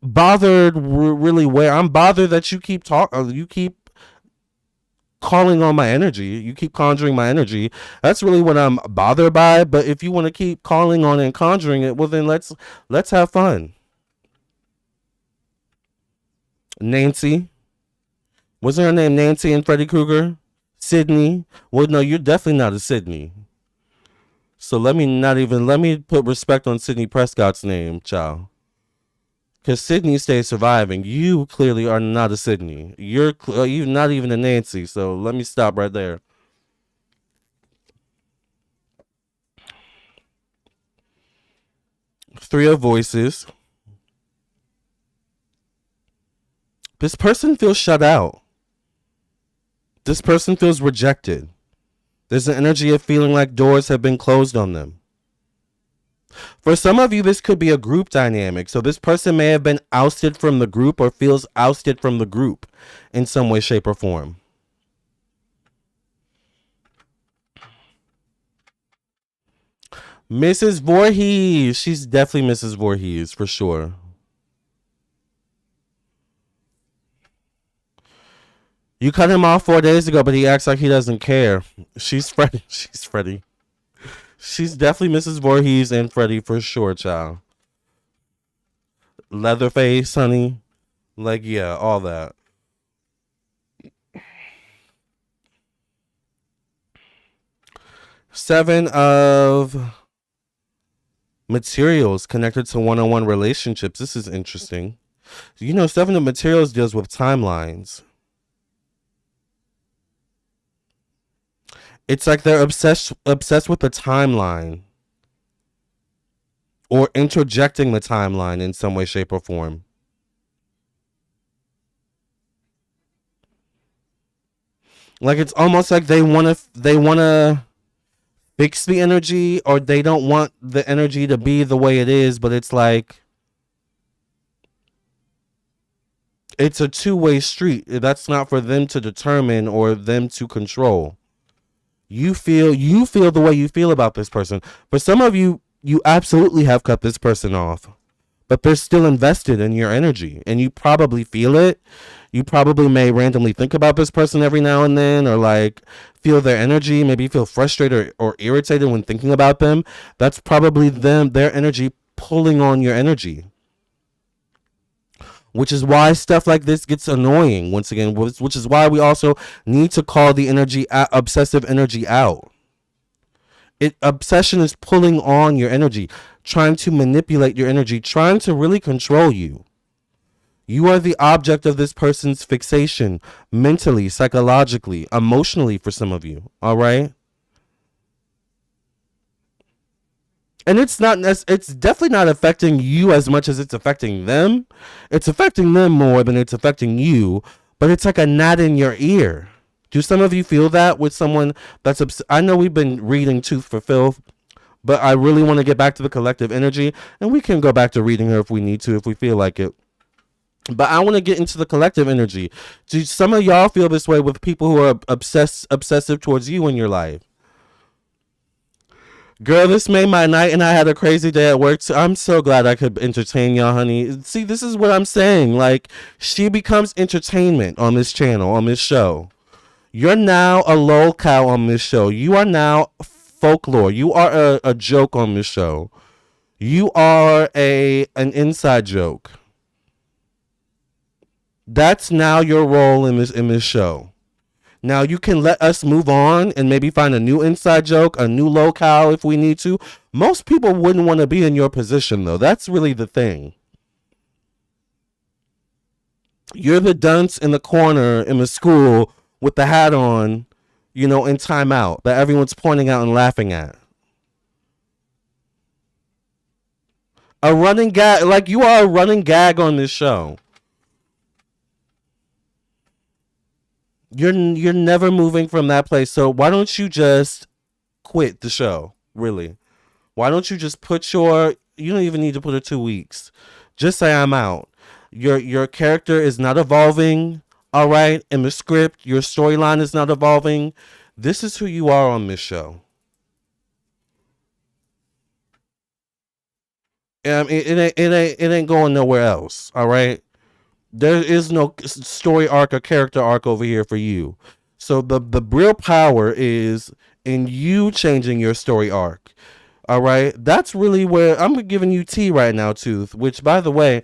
Bothered really where? I'm bothered that you keep you keep calling on my energy. You keep conjuring my energy. That's really what I'm bothered by. But if you want to keep calling on it and conjuring it, well then let's have fun. Nancy. Wasn't her name Nancy and Freddy Krueger? Sydney. Well, no, you're definitely not a Sydney. So let me put respect on Sydney Prescott's name, child. Because Sydney stays surviving. You clearly are not a Sydney. You're not even a Nancy. So let me stop right there. Three of Voices. This person feels shut out. This person feels rejected. There's an energy of feeling like doors have been closed on them. For some of you, this could be a group dynamic. So this person may have been ousted from the group or feels ousted from the group in some way, shape, or form. Mrs. Voorhees. She's definitely Mrs. Voorhees for sure. You cut him off 4 days ago, but he acts like he doesn't care. She's Freddy. She's Freddy. She's definitely Mrs. Voorhees and Freddy for sure, child. Leatherface, honey. Like, yeah, all that. Seven of materials connected to one-on-one relationships. This is interesting. You know, seven of materials deals with timelines. It's like they're obsessed with the timeline or interjecting the timeline in some way, shape, or form. Like it's almost like they wanna fix the energy, or they don't want the energy to be the way it is, but it's like it's a two-way street. That's not for them to determine or them to control. You feel the way you feel about this person. For some of you, you absolutely have cut this person off, but they're still invested in your energy, and you probably feel it. You probably may randomly think about this person every now and then, or like feel their energy, maybe feel frustrated or irritated when thinking about them. That's probably their energy pulling on your energy, which is why stuff like this gets annoying once again, which is why we also need to call the obsessive energy out. Obsession is pulling on your energy, trying to manipulate your energy, trying to really control you. You are the object of this person's fixation, mentally, psychologically, emotionally, for some of you. All right. And it's definitely not affecting you as much as it's affecting them. It's affecting them more than it's affecting you, but it's like a gnat in your ear. Do some of you feel that with someone that's I know we've been reading Tooth for Filth, but I really want to get back to the collective energy, and we can go back to reading her if we need to, if we feel like it. But I want to get into the collective energy. Do some of y'all feel this way with people who are obsessive towards you in your life? Girl, this made my night, and I had a crazy day at work. So I'm so glad I could entertain y'all, honey. See, this is what I'm saying. Like, she becomes entertainment on this channel, on this show. You're now a lol cow on this show. You are now folklore. You are a joke on this show. You are an inside joke. That's now your role in this show. Now you can let us move on and maybe find a new inside joke, a new locale if we need to. Most people wouldn't want to be in your position, though. That's really the thing. You're the dunce in the corner in the school with the hat on, in timeout that everyone's pointing out and laughing at. A running gag, like you are a running gag on this show. You're never moving from that place. So why don't you just quit the show? Really? Why don't you just put you don't even need to put it 2 weeks. Just say I'm out. Your character is not evolving, all right? In the script, your storyline is not evolving. This is who you are on this show. It ain't going nowhere else, all right? There is no story arc or character arc over here for you. So the real power is in you changing your story arc. All right? That's really where I'm giving you tea right now, Tooth, which, by the way,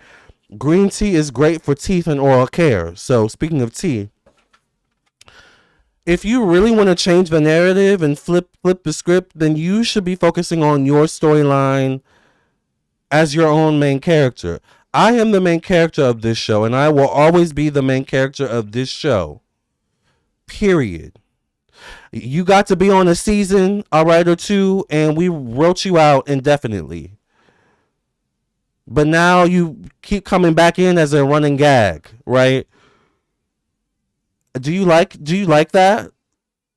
green tea is great for teeth and oral care. So speaking of tea, if you really want to change the narrative and flip the script, then you should be focusing on your storyline as your own main character. I am the main character of this show, and I will always be the main character of this show. Period. You got to be on a season, all right, or two, and we wrote you out indefinitely. But now you keep coming back in as a running gag, right? Do you like that?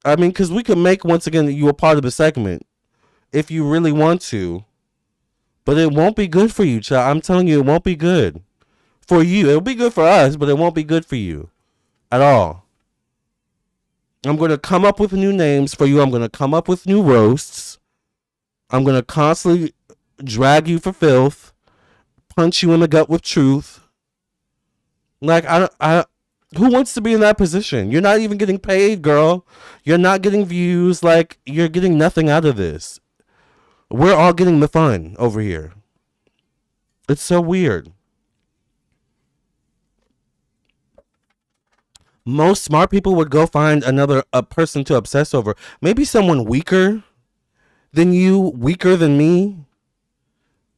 I mean, because we can make, once again, you a part of the segment if you really want to. But it won't be good for you, child. I'm telling you, it won't be good for you. It'll be good for us, but it won't be good for you at all. I'm going to come up with new names for you. I'm going to come up with new roasts. I'm going to constantly drag you for filth, punch you in the gut with truth. Like, who wants to be in that position? You're not even getting paid, girl. You're not getting views. Like, you're getting nothing out of this. We're all getting the fun over here. It's so weird. Most smart people would go find a person to obsess over. Maybe someone weaker. than you, weaker than me?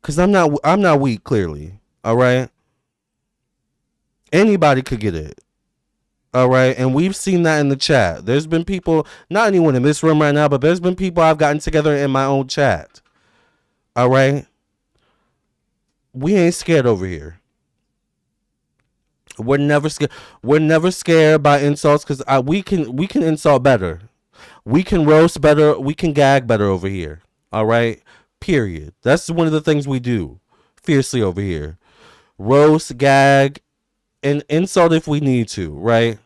Cause I'm not weak, clearly. All right. Anybody could get it. All right. And we've seen that in the chat. There's been people, not anyone in this room right now, but there's been people I've gotten together in my own chat. All right. We ain't scared over here. We're never scared. We're never scared by insults because we can insult better. We can roast better. We can gag better over here. All right. Period. That's one of the things we do fiercely over here. Roast, gag, and insult if we need to. Right.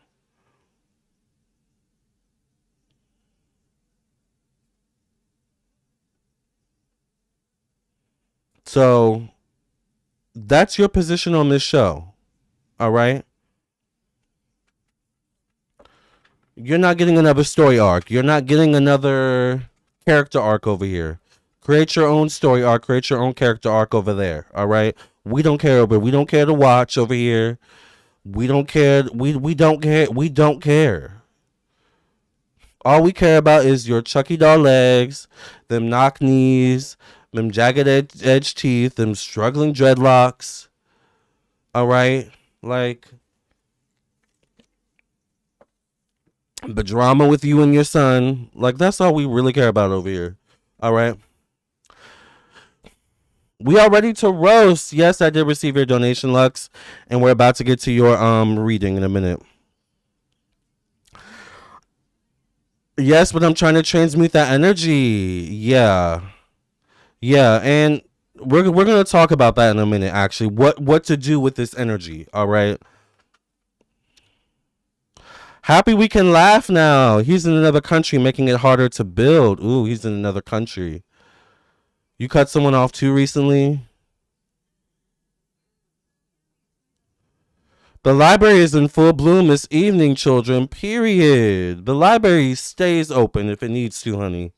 So that's your position on this show. All right. You're not getting another story arc. You're not getting another character arc over here. Create your own story arc. Create your own character arc over there. All right. We don't care, but we don't care to watch over here. We don't care. We don't care. We don't care. All we care about is your Chucky doll legs, them knock knees, them jagged edge teeth, them struggling dreadlocks. All right. Like the drama with you and your son. Like that's all we really care about over here. All right. We are ready to roast. Yes, I did receive your donation, Lux, and we're about to get to your reading in a minute. Yes, but I'm trying to transmute that energy. Yeah. Yeah, and we're going to talk about that in a minute actually. What to do with this energy, all right? Happy we can laugh now. He's in another country making it harder to build. Ooh, he's in another country. You cut someone off too recently? The library is in full bloom this evening, children. Period. The library stays open if it needs to, honey.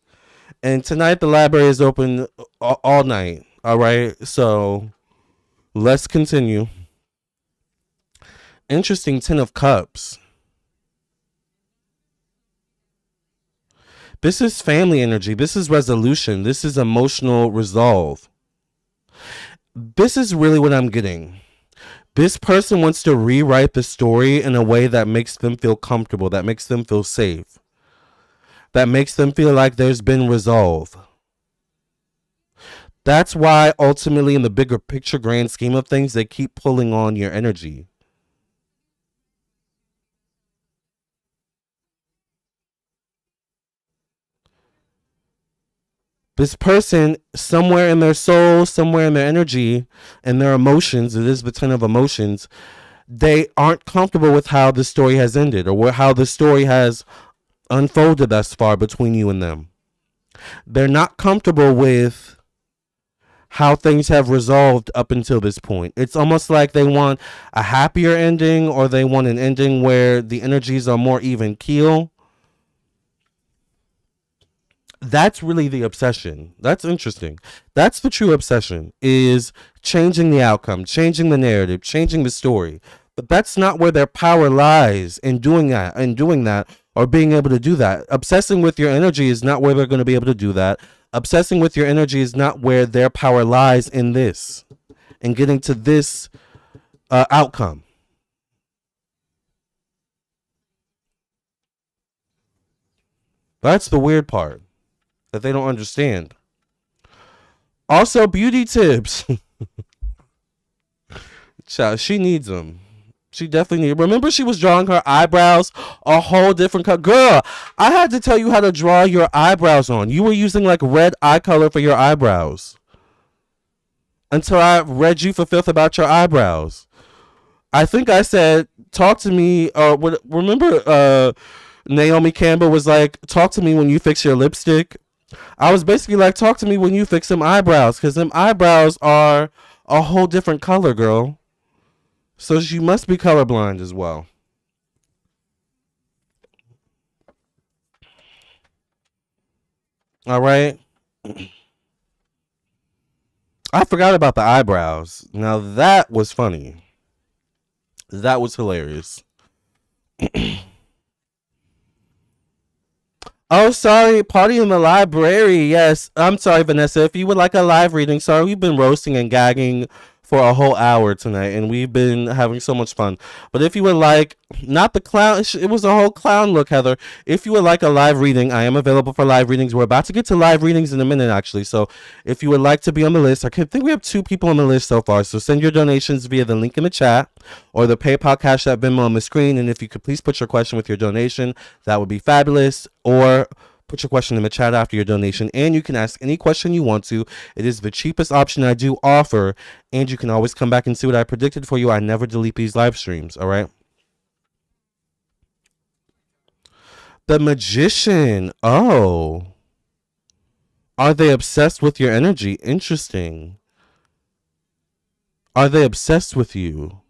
And tonight the library is open all night. All right. So let's continue. Interesting 10 of Cups. This is family energy. This is resolution. This is emotional resolve. This is really what I'm getting. This person wants to rewrite the story in a way that makes them feel comfortable, that makes them feel safe, that makes them feel like there's been resolve. That's why ultimately in the bigger picture, grand scheme of things, they keep pulling on your energy. This person, somewhere in their soul, somewhere in their energy and their emotions, it is the 10 of emotions, they aren't comfortable with how the story has ended or how the story has unfolded thus far between you and them. They're not comfortable with how things have resolved up until this point. It's almost like they want a happier ending or they want an ending where the energies are more even keel. That's really the obsession. That's interesting. That's the true obsession, is changing the outcome, changing the narrative, changing the story. But that's not where their power lies in doing that or being able to do that. Obsessing with your energy is not where they're going to be able to do that. Obsessing with your energy is not where their power lies in this and getting to this outcome. That's the weird part that they don't understand. Also, beauty tips. Child, she needs them. She definitely needs. Remember, she was drawing her eyebrows a whole different color. Girl, I had to tell you how to draw your eyebrows on. You were using like red eye color for your eyebrows until I read you for filth about your eyebrows. I think I said, "Talk to me." Remember, Naomi Campbell was like, "Talk to me when you fix your lipstick." I was basically like, "Talk to me when you fix them eyebrows, because them eyebrows are a whole different color, girl. So you must be colorblind as well." All right. I forgot about the eyebrows. Now that was funny. That was hilarious. Oh, sorry. Party in the library. Yes. I'm sorry, Vanessa. If you would like a live reading, sorry, we've been roasting and gagging for a whole hour tonight, and we've been having so much fun. But if you would like, not the clown, it was a whole clown look, Heather. If you would like a live reading, I am available for live readings. We're about to get to live readings in a minute, actually. So if you would like to be on the list, I think we have 2 people on the list so far. So send your donations via the link in the chat or the PayPal Cash App Venmo on the screen. And if you could please put your question with your donation, that would be fabulous. Or put your question in the chat after your donation, and you can ask any question you want to. It is the cheapest option I do offer, and you can always come back and see what I predicted for you. I never delete these live streams, all right? The Magician. Oh. Are they obsessed with your energy? Interesting. Are they obsessed with you?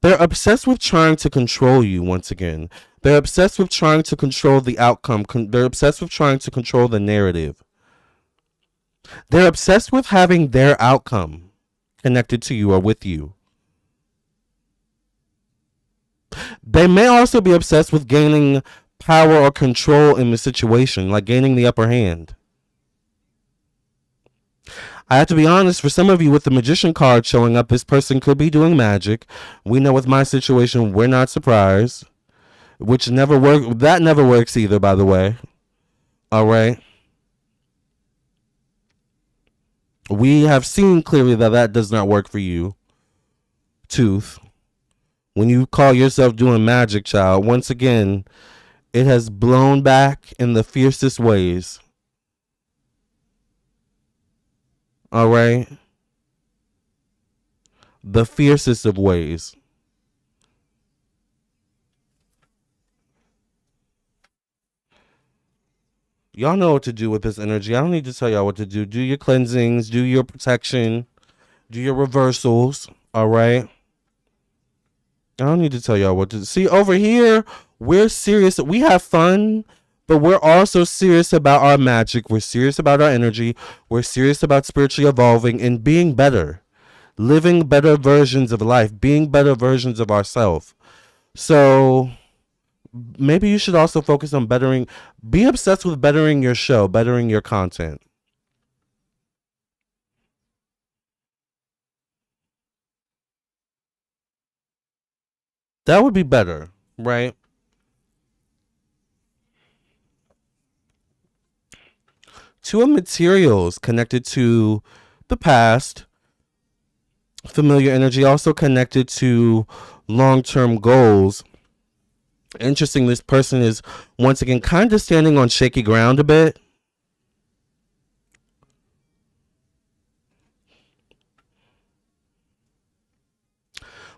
They're obsessed with trying to control you once again. They're obsessed with trying to control the outcome. They're obsessed with trying to control the narrative. They're obsessed with having their outcome connected to you or with you. They may also be obsessed with gaining power or control in the situation, like gaining the upper hand. I have to be honest, for some of you with the Magician card showing up, this person could be doing magic. We know with my situation, we're not surprised. Which never work. That never works either, by the way. All right. We have seen clearly that that does not work for you, Tooth. When you call yourself doing magic, child, once again, it has blown back in the fiercest ways. All right. The fiercest of ways. Y'all know what to do with this energy. I don't need to tell y'all what to do. Do your cleansings, do your protection, do your reversals. All right. I don't need to tell y'all what to see. Over here, we're serious. We have fun, but we're also serious about our magic. We're serious about our energy. We're serious about spiritually evolving and being better, living better versions of life, being better versions of ourselves. So maybe you should also focus on bettering, be obsessed with bettering your show, bettering your content. That would be better, right? Two of materials connected to the past, familiar energy, also connected to long-term goals. Interesting, this person is once again kind of standing on shaky ground a bit.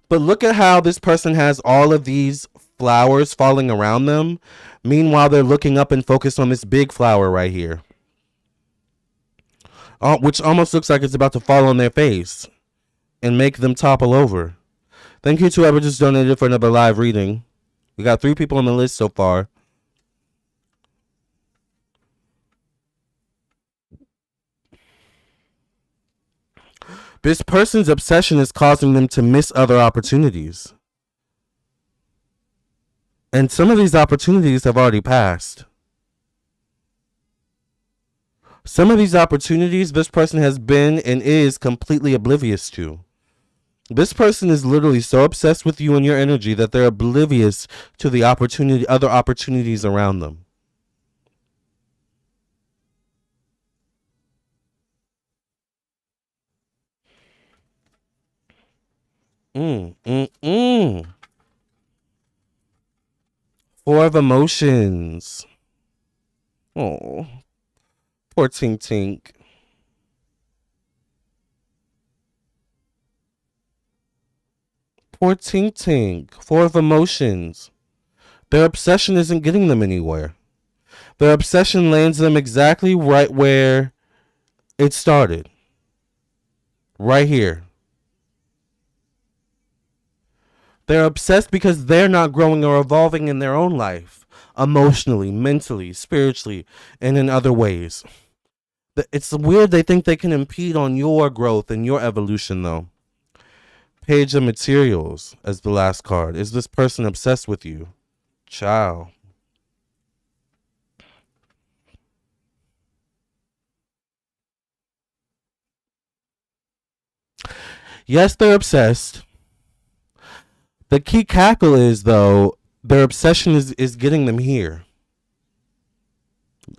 But look at how this person has all of these flowers falling around them. Meanwhile, they're looking up and focused on this big flower right here, which almost looks like it's about to fall on their face and make them topple over. Thank you to whoever just donated for another live reading. We got 3 people on the list so far. This person's obsession is causing them to miss other opportunities. And some of these opportunities have already passed. Some of these opportunities this person has been and is completely oblivious to. This person is literally so obsessed with you and your energy that they're oblivious to the other opportunities around them. Mm, mm, mm. 4 of emotions. Oh, poor Tink Tink. Poor Tink Tink. 4 of emotions. Their obsession isn't getting them anywhere. Their obsession lands them exactly right where it started. Right here. They're obsessed because they're not growing or evolving in their own life, emotionally, mentally, spiritually, and in other ways. It's weird they think they can impede on your growth and your evolution, though. Page of materials as the last card. Is this person obsessed with you? Ciao. Yes, they're obsessed. The key cackle is, though, their obsession is getting them here.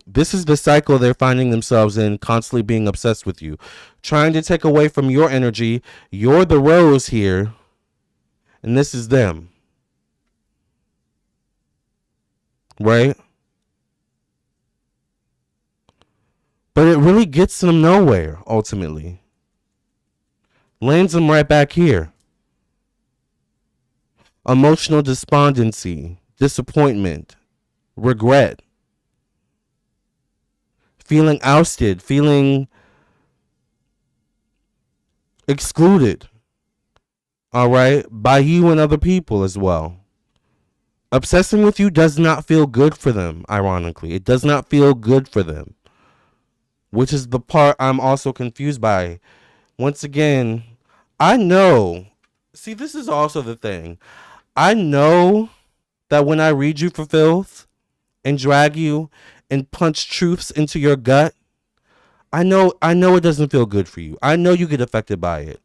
This is the cycle they're finding themselves in, constantly being obsessed with you, trying to take away from your energy. You're the rose here, and this is them. Right? But it really gets them nowhere, ultimately. Lands them right back here. Emotional despondency, disappointment, regret, feeling ousted, feeling excluded, all right, by you and other people as well. Obsessing with you does not feel good for them, ironically. It does not feel good for them, which is the part I'm also confused by. Once again, I know. See, this is also the thing. I know that when I read you for filth and drag you and punch truths into your gut, I know it doesn't feel good for you. I know you get affected by it.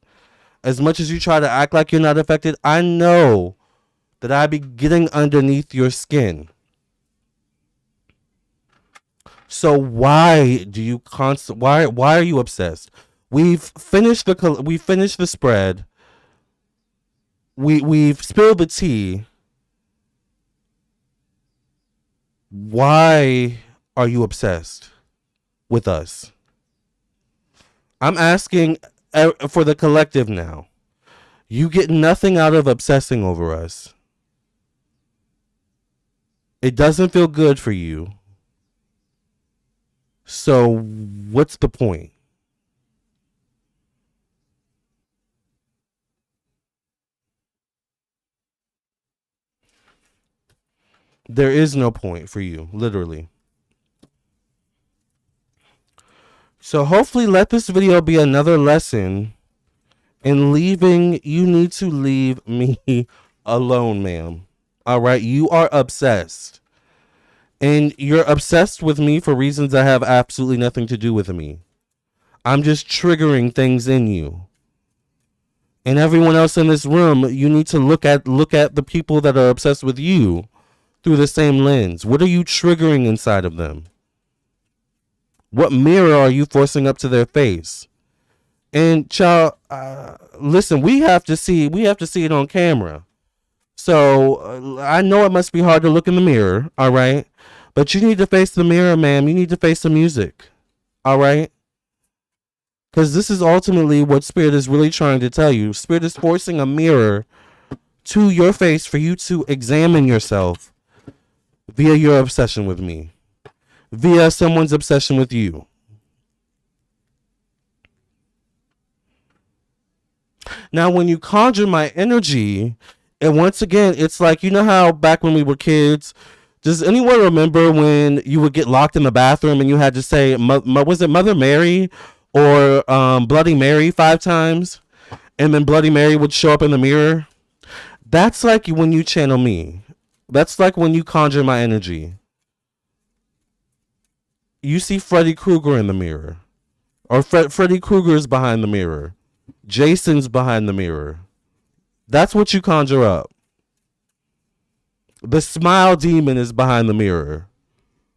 As much as you try to act like you're not affected, I know that I be getting underneath your skin. So why do you why are you obsessed? We've finished the spread. We've spilled the tea. Why are you obsessed with us? I'm asking for the collective now. You get nothing out of obsessing over us. It doesn't feel good for you. So what's the point? There is no point for you, literally. So hopefully let this video be another lesson in leaving. You need to leave me alone, ma'am. All right? You are obsessed. And you're obsessed with me for reasons that have absolutely nothing to do with me. I'm just triggering things in you. And everyone else in this room, you need to look at the people that are obsessed with you through the same lens. What are you triggering inside of them? What mirror are you forcing up to their face? And child, listen, we have to see it on camera. So I know it must be hard to look in the mirror, all right? But you need to face the mirror, ma'am. You need to face the music, all right? Because this is ultimately what Spirit is really trying to tell you. Spirit is forcing a mirror to your face for you to examine yourself via your obsession with me, via someone's obsession with you. Now, when you conjure my energy, and once again, it's like, you know how back when we were kids, does anyone remember when you would get locked in the bathroom and you had to say, was it Mother Mary or Bloody Mary 5 times? And then Bloody Mary would show up in the mirror? That's like when you channel me. That's like when you conjure my energy. You see Freddy Krueger in the mirror. Or Freddy Krueger's behind the mirror. Jason's behind the mirror. That's what you conjure up. The smile demon is behind the mirror.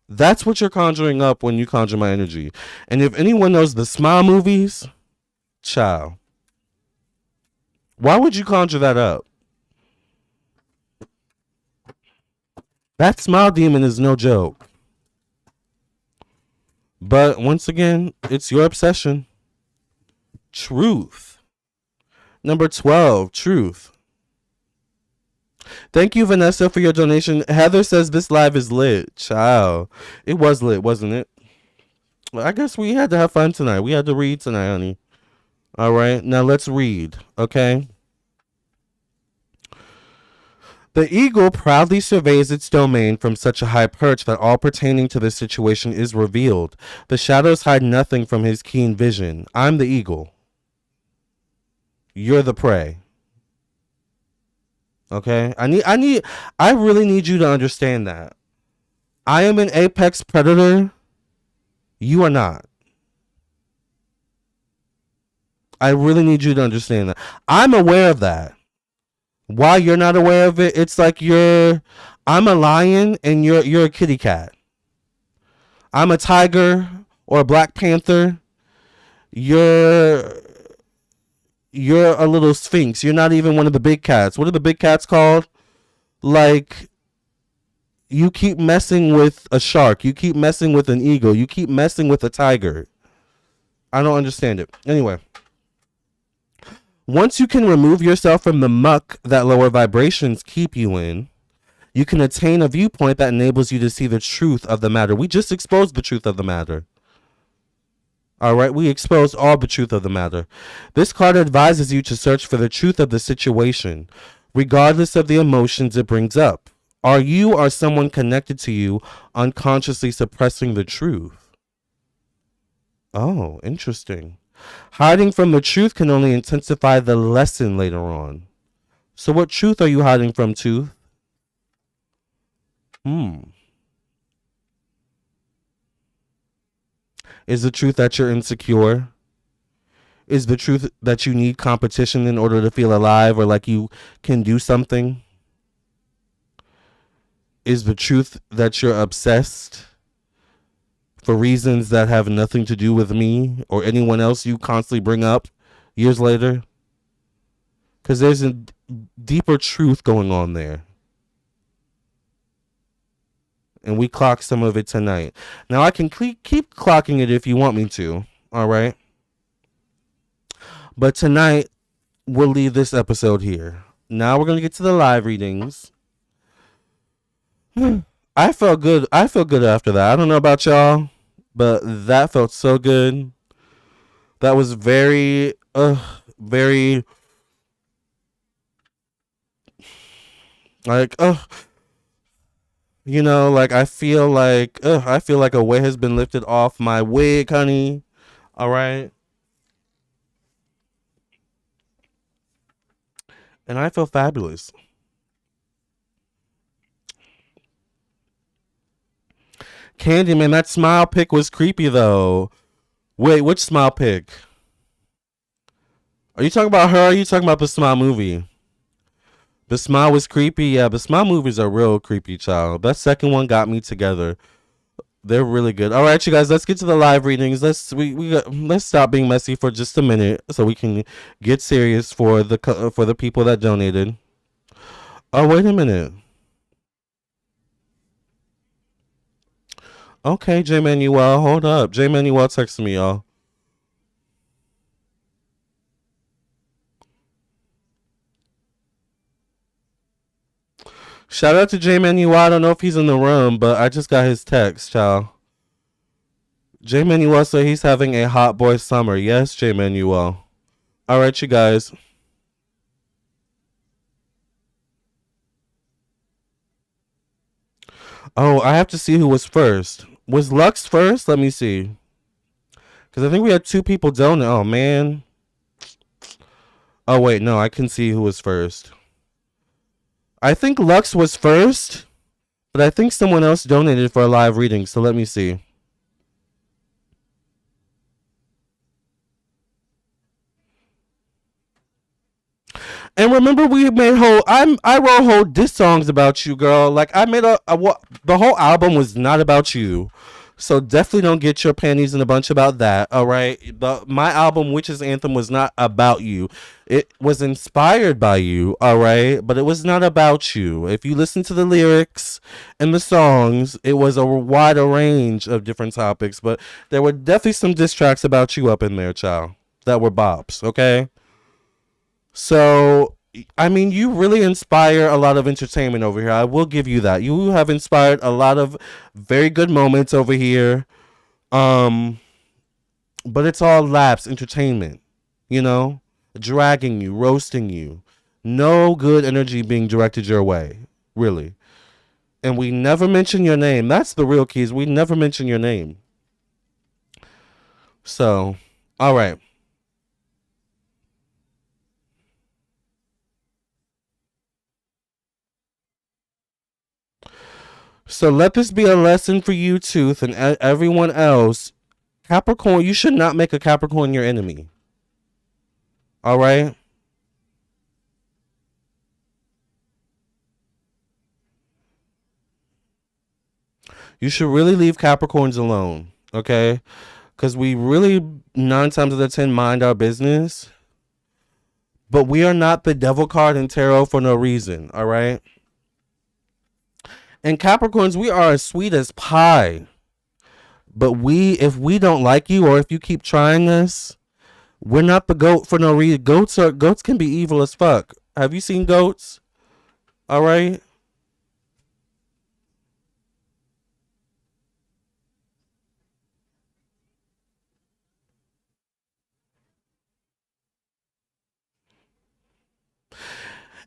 That's what you're conjuring up when you conjure my energy. And if anyone knows the Smile movies, child, why would you conjure that up? That Smile demon is no joke. But once again, it's your obsession. Truth. Number 12, truth. Thank you, Vanessa, for your donation. Heather says this live is lit. Child. It was lit, wasn't it? Well, I guess we had to have fun tonight. We had to read tonight, honey. All right. Now let's read, okay? The eagle proudly surveys its domain from such a high perch that all pertaining to this situation is revealed. The shadows hide nothing from his keen vision. I'm the eagle. You're the prey. Okay? I really need you to understand that. I am an apex predator. You are not. I really need you to understand that. I'm aware of that. Why you're not aware of it? It's like I'm a lion and you're a kitty cat. I'm a tiger or a black panther. You're you're a little sphinx. You're not even one of the big cats. What are the big cats called? Like, you keep messing with a shark. You keep messing with an eagle. You keep messing with a tiger. I don't understand it. Anyway, once you can remove yourself from the muck that lower vibrations keep you in, you can attain a viewpoint that enables you to see the truth of the matter. We just exposed the truth of the matter. All right, we exposed all the truth of the matter. This card advises you to search for the truth of the situation, regardless of the emotions it brings up. Are you or someone connected to you unconsciously suppressing the truth? Oh, interesting. Hiding from the truth can only intensify the lesson later on. So what truth are you hiding from, Tooth? Is the truth that you're insecure? Is the truth that you need competition in order to feel alive or like you can do something? Is the truth that you're obsessed for reasons that have nothing to do with me or anyone else you constantly bring up years later? Because there's a deeper truth going on there. And we clock some of it tonight. Now, I can keep clocking it if you want me to. All right. But tonight, we'll leave this episode here. Now we're going to get to the live readings. I felt good. I feel good after that. I don't know about y'all, but that felt so good. That was very, very, like, you know, like I feel like a weight has been lifted off my wig, honey. All right. And I feel fabulous. Candyman, that smile pic was creepy though. Wait, which smile pic? Are you talking about her? Or are you talking about the Smile movie? The Smile was creepy. Yeah, the Smile movies are real creepy, child. That second one got me together. They're really good. All right, you guys, let's get to the live readings. Let's stop being messy for just a minute so we can get serious for the people that donated. Oh, wait a minute. Okay, J Manuel, hold up. J Manuel texted me, y'all. Shout out to J Manuel. I don't know if he's in the room, but I just got his text, child. J Manuel said he's having a hot boy summer. Yes, J Manuel. All right, you guys. Oh, I have to see who was first. Was Lux first? Let me see. Because I think we had two people donate. Oh, man. Oh, wait. No, I can see who was first. I think Lux was first, but I think someone else donated for a live reading. So let me see. And remember, we made I wrote whole diss songs about you, girl. Like I made the whole album was not about you. So definitely don't get your panties in a bunch about that. All right, my album Witch's Anthem was not about you. It was inspired by you. All right, but it was not about you. If you listen to the lyrics and the songs, it was a wider range of different topics. But there were definitely some diss tracks about you up in there, child. That were bops. Okay. So, I mean, you really inspire a lot of entertainment over here. I will give you that. You have inspired a lot of very good moments over here. But it's all lapse entertainment, you know, dragging you, roasting you. No good energy being directed your way, really. And we never mention your name. That's the real keys. We never mention your name. So, all right. So let this be a lesson for you, Tooth, and everyone else. Capricorn, you should not make a Capricorn your enemy. All right. You should really leave Capricorns alone. Okay. Because we really 9 times out of 10 mind our business. But we are not the devil card in tarot for no reason. All right. And Capricorns, we are as sweet as pie. But if we don't like you, or if you keep trying us, we're not the goat for no reason. Goats can be evil as fuck. Have you seen goats? All right.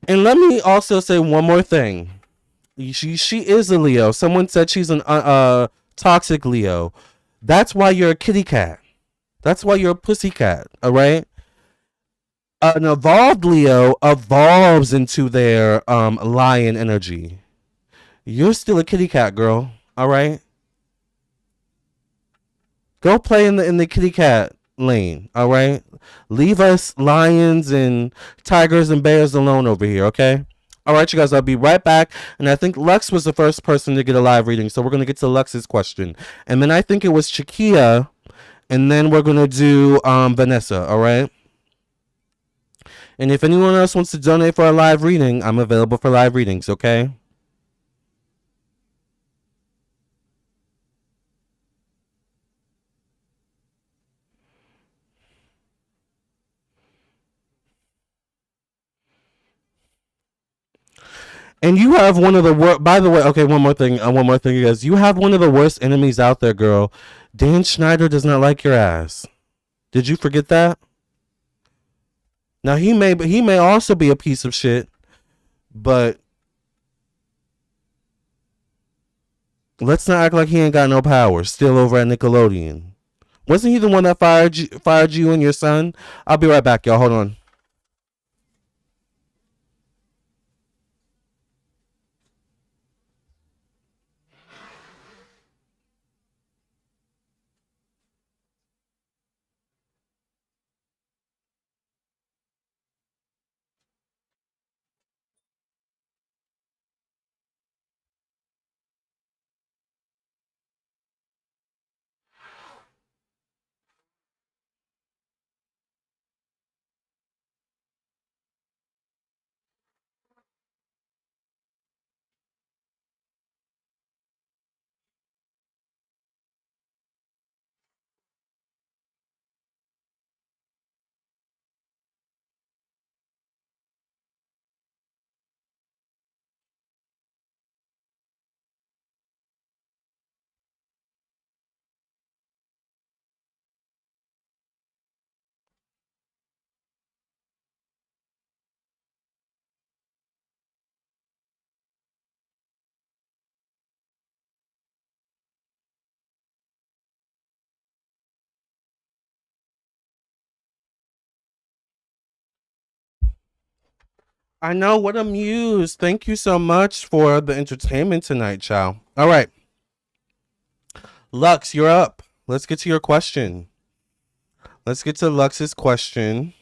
And let me also say one more thing. She is a Leo. Someone said she's an toxic Leo. That's why you're a kitty cat. That's why you're a pussy cat. All right. An evolved Leo evolves into their lion energy. You're still a kitty cat, girl. All right. Go play in the kitty cat lane. All right. Leave us lions and tigers and bears alone over here. Okay. All right, you guys. I'll be right back. And I think Lux was the first person to get a live reading, so we're gonna get to Lux's question, and then I think it was Chiquia, and then we're gonna do Vanessa. All right. And if anyone else wants to donate for a live reading, I'm available for live readings. Okay. And you have one of the worst. By the way, okay, one more thing. One more thing, you guys. You have one of the worst enemies out there, girl. Dan Schneider does not like your ass. Did you forget that? Now he may also be a piece of shit, but let's not act like he ain't got no power. Still over at Nickelodeon. Wasn't he the one that fired you and your son? I'll be right back, y'all. Hold on. I know, what a muse. Thank you so much for the entertainment tonight, child. All right, Lux, you're up. Let's get to your question. Let's get to Lux's question.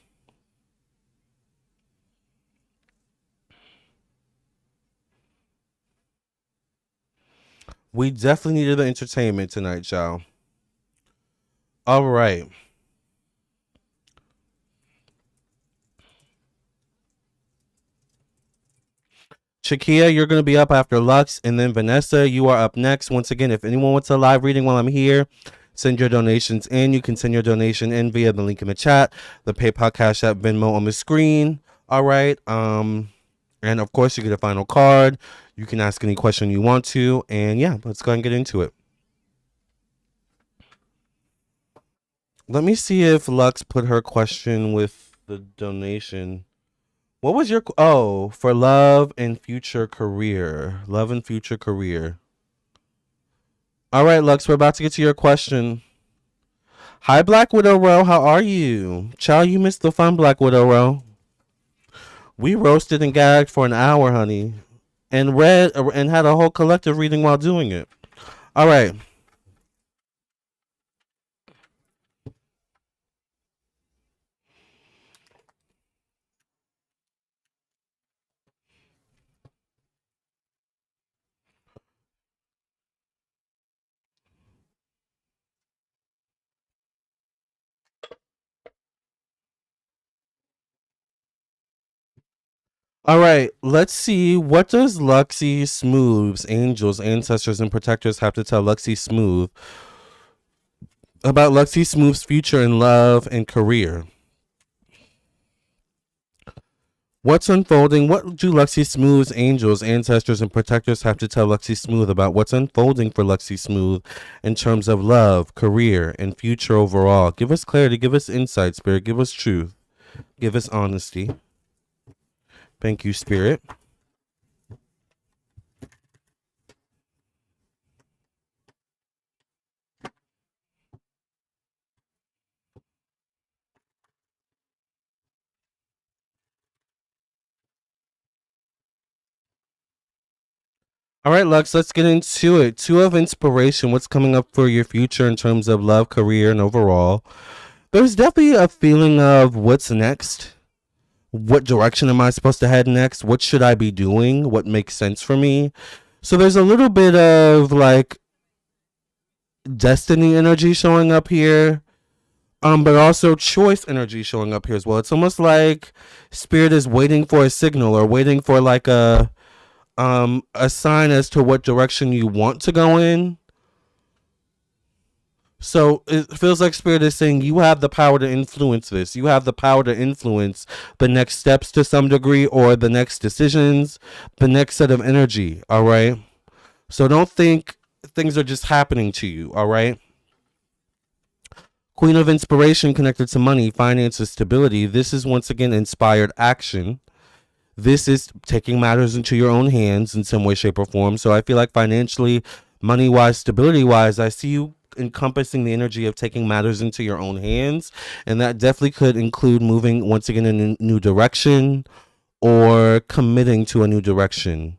We definitely needed the entertainment tonight, y'all. All right. Shakia, you're going to be up after Lux, and then Vanessa, you are up next. Once again, if anyone wants a live reading while I'm here, send your donations in. You can send your donation in via the link in the chat, the PayPal, Cash App, Venmo on the screen. All right. And of course, you get a final card. You can ask any question you want to, and yeah, let's go and get into it. Let me see if Lux put her question with the donation. What was your for love and future career? Love and future career. All right, Lux, we're about to get to your question. Hi, Black Widow Row. How are you? Child, you missed the fun, Black Widow Row. We roasted and gagged for an hour, honey, and read and had a whole collective reading while doing it. All right. All right, let's see. What does Luxie Smooth's angels, ancestors, and protectors have to tell Luxie Smooth about Luxie Smooth's future in love and career? What's unfolding? What do Luxie Smooth's angels, ancestors, and protectors have to tell Luxie Smooth about what's unfolding for Luxie Smooth in terms of love, career, and future overall? Give us clarity, give us insight, Spirit, give us truth, give us honesty. Thank you, Spirit. All right, Lux, let's get into it. Two of inspiration. What's coming up for your future in terms of love, career, and overall? There's definitely a feeling of what's next. What direction am I supposed to head next? What should I be doing? What makes sense for me? So there's a little bit of like destiny energy showing up here. But also choice energy showing up here as well. It's almost like spirit is waiting for a signal or waiting for like a sign as to what direction you want to go in. So it feels like spirit is saying you have the power to influence this. You have the power to influence the next steps to some degree or the next decisions, the next set of energy. All right. So don't think things are just happening to you. All right. Queen of inspiration connected to money, finances, stability. This is once again inspired action. This is taking matters into your own hands in some way, shape, or form. So I feel like financially, money wise, stability wise, I see you encompassing the energy of taking matters into your own hands. And that definitely could include moving once again in a new direction or committing to a new direction.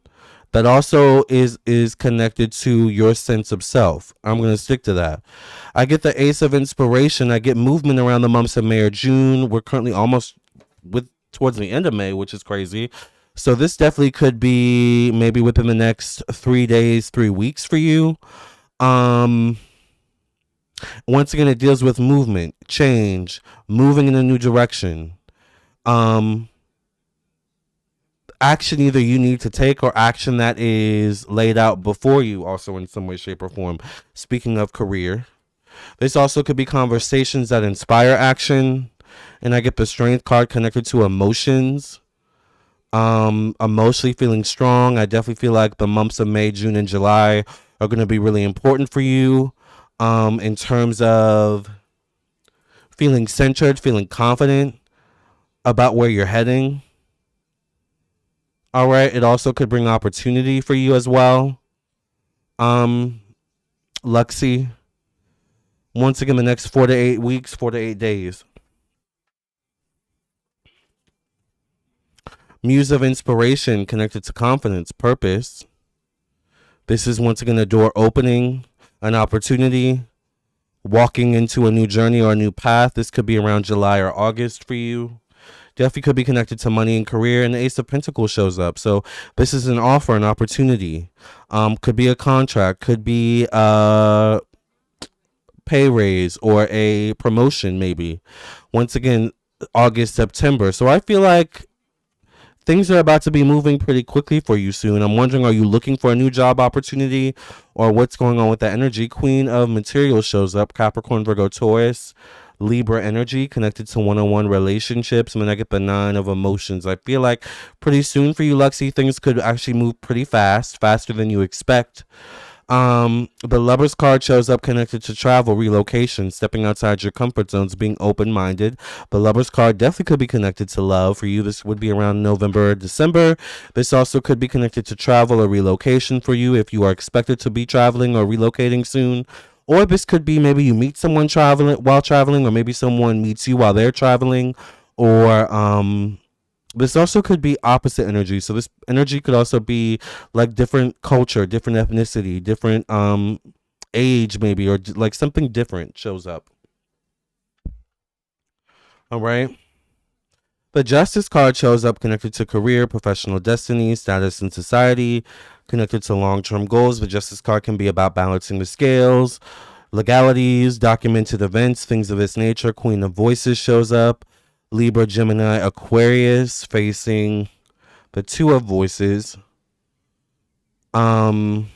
That also is connected to your sense of self. I'm going to stick to that. I get the Ace of Inspiration. I get movement around the months of May or June. We're currently almost with towards the end of May, which is crazy. So this definitely could be maybe within the next 3 days, 3 weeks for you. Once again, it deals with movement, change, moving in a new direction. Action either you need to take or action that is laid out before you, also in some way, shape, or form. Speaking of career, this also could be conversations that inspire action. And I get the strength card connected to emotions. Emotionally feeling strong. I definitely feel like the months of May, June, and July are going to be really important for you. In terms of feeling centered, feeling confident about where you're heading. All right. It also could bring opportunity for you as well. Luxie. Once again, the next 4 to 8 weeks, 4 to 8 days. Muse of inspiration connected to confidence, purpose. This is once again a door opening, an opportunity, walking into a new journey or a new path. This could be around July or August for you. Definitely could be connected to money and career, and the Ace of Pentacles shows up. So this is an offer, an opportunity. Could be a contract, could be a pay raise or a promotion maybe. Once again, August, September. So I feel like things are about to be moving pretty quickly for you soon. I'm wondering, are you looking for a new job opportunity or what's going on with that energy? Queen of Materials shows up. Capricorn, Virgo, Taurus, Libra energy connected to one-on-one relationships. And then I get the Nine of Emotions. I feel like pretty soon for you, Luxie, things could actually move pretty fast, faster than you expect. The Lover's card shows up connected to travel, relocation, stepping outside your comfort zones, being open-minded. The Lover's card definitely could be connected to love. For you, this would be around November, December. This also could be connected to travel or relocation for you if you are expected to be traveling or relocating soon. Or this could be maybe you meet someone traveling while traveling, or maybe someone meets you while they're traveling, or this also could be opposite energy. So this energy could also be like different culture, different ethnicity, different age maybe, or like something different shows up. All right. The Justice card shows up connected to career, professional destiny, status in society, connected to long-term goals. The Justice card can be about balancing the scales, legalities, documented events, things of this nature. Queen of Voices shows up. Libra, Gemini, Aquarius, facing The Two of Voices. Um,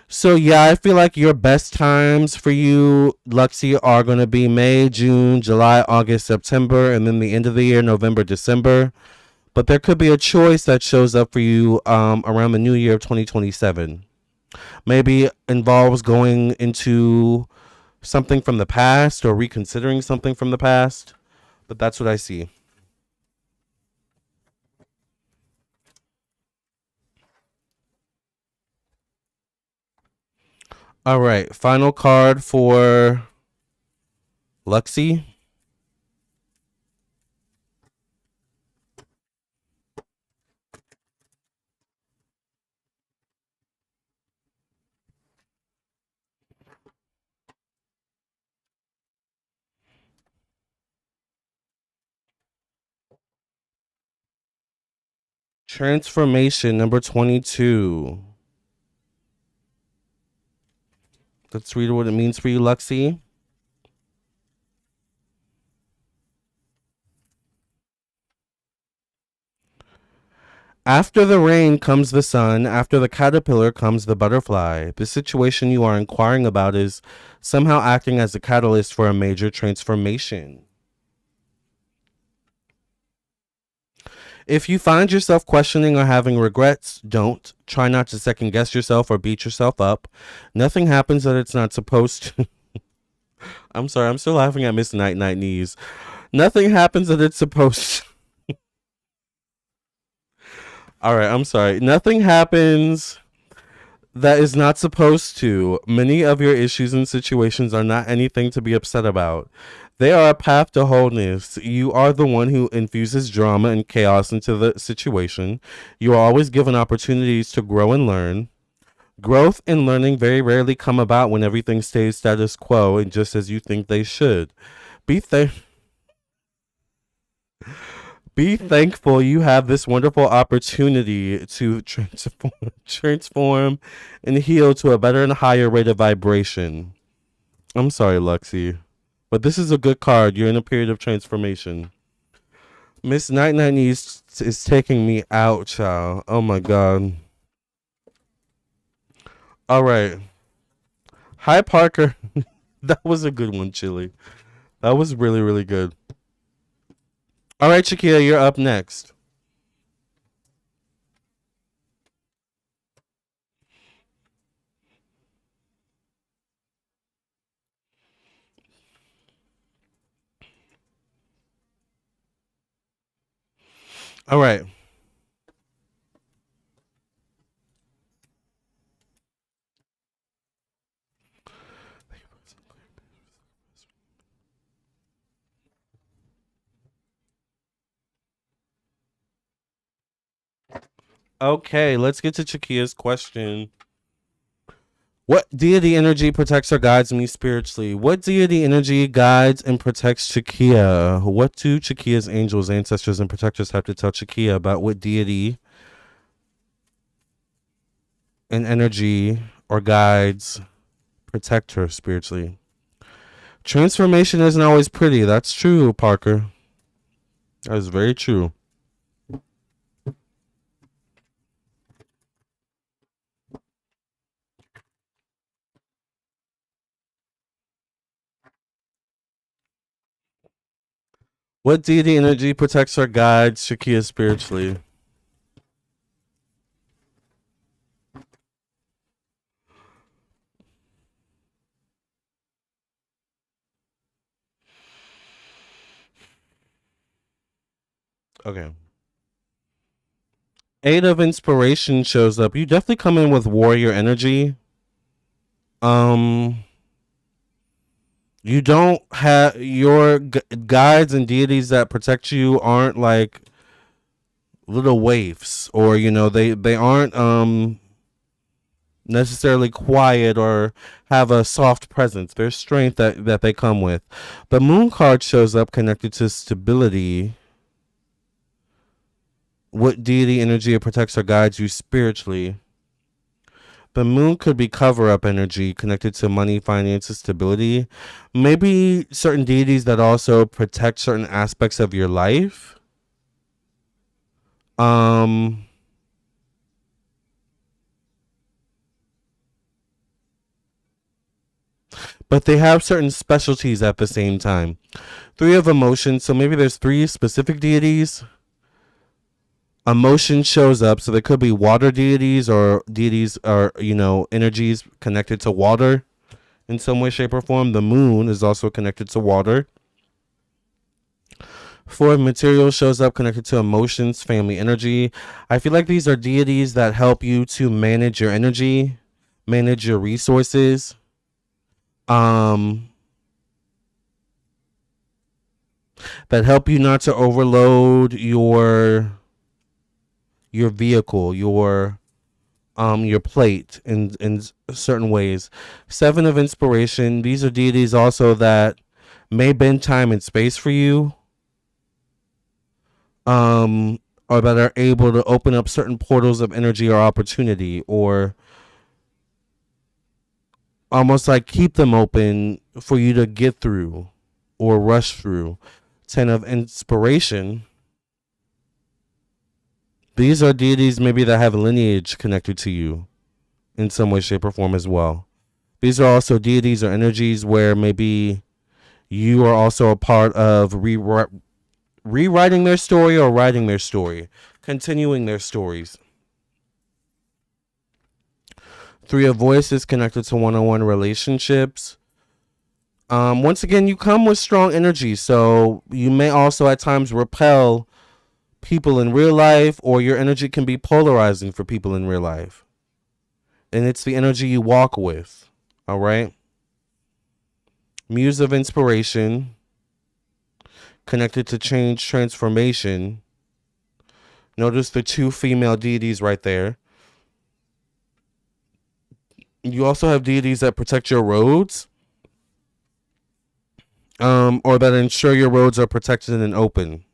so yeah, I feel like your best times for you, Luxie, are gonna be May, June, July, August, September, and then the end of the year, November, December. But there could be a choice that shows up for you around the new year of 2027. Maybe involves going into something from the past or reconsidering something from the past. But that's what I see. All right, final card for Luxie. Transformation number 22. Let's read what it means for you, Luxie. After the rain comes the sun, after the caterpillar comes the butterfly. The situation you are inquiring about is somehow acting as a catalyst for a major transformation. If you find yourself questioning or having regrets, don't. Try not to second guess yourself or beat yourself up. Nothing happens that it's not supposed to. I'm sorry, I'm still laughing at Miss Night Night Knees. Nothing happens that it's supposed to. All right, I'm sorry. Nothing happens that is not supposed to. Many of your issues and situations are not anything to be upset about. They are a path to wholeness. You are the one who infuses drama and chaos into the situation. You are always given opportunities to grow and learn. Growth and learning very rarely come about when everything stays status quo and just as you think they should. Be thankful. Be thankful you have this wonderful opportunity to transform and heal to a better and higher rate of vibration. I'm sorry, Luxie, but this is a good card. You're in a period of transformation. Miss Night Night is taking me out, child. Oh my god. All right. Hi, Parker. That was a good one, Chili. That was really, really good. All right, Shakia, you're up next. All right. Okay, let's get to Chakia's question. What deity energy protects or guides me spiritually? What deity energy guides and protects Chakia? What do Chakia's angels, ancestors, and protectors have to tell Chakia about what deity and energy or guides protect her spiritually? Transformation isn't always pretty. That's true, Parker. That is very true. What deity energy protects or guides Shakia spiritually? Okay. Eight of inspiration shows up. You definitely come in with warrior energy. Um, you don't have your guides and deities that protect you aren't like little waifs, or they aren't necessarily quiet or have a soft presence. There's strength that they come with. The moon card shows up connected to stability. What deity energy protects or guides you spiritually? The moon could be cover up energy connected to money, finances, stability. Maybe certain deities that also protect certain aspects of your life. Um, but they have certain specialties at the same time. Three of emotions, so maybe there's three specific deities. Emotion shows up, so there could be water deities or deities or energies connected to water in some way, shape, or form. The moon is also connected to water. Four of material shows up connected to emotions, family, energy. I feel like these are deities that help you to manage your energy, manage your resources. Um, that help you not to overload your vehicle, your plate in certain ways. Seven of inspiration. These are deities also that may bend time and space for you. Um, or that are able to open up certain portals of energy or opportunity, or almost like keep them open for you to get through or rush through. 10 of inspiration. These are deities maybe that have a lineage connected to you in some way, shape, or form as well. These are also deities or energies where maybe you are also a part of rewriting their story or writing their story, continuing their stories. Three of voices connected to one-on-one relationships. Once again, you come with strong energy, so you may also at times repel people in real life, or your energy can be polarizing for people in real life. And it's the energy you walk with. All right. Muse of inspiration, connected to change, transformation. Notice the two female deities right there. You also have deities that protect your roads, or that ensure your roads are protected and open.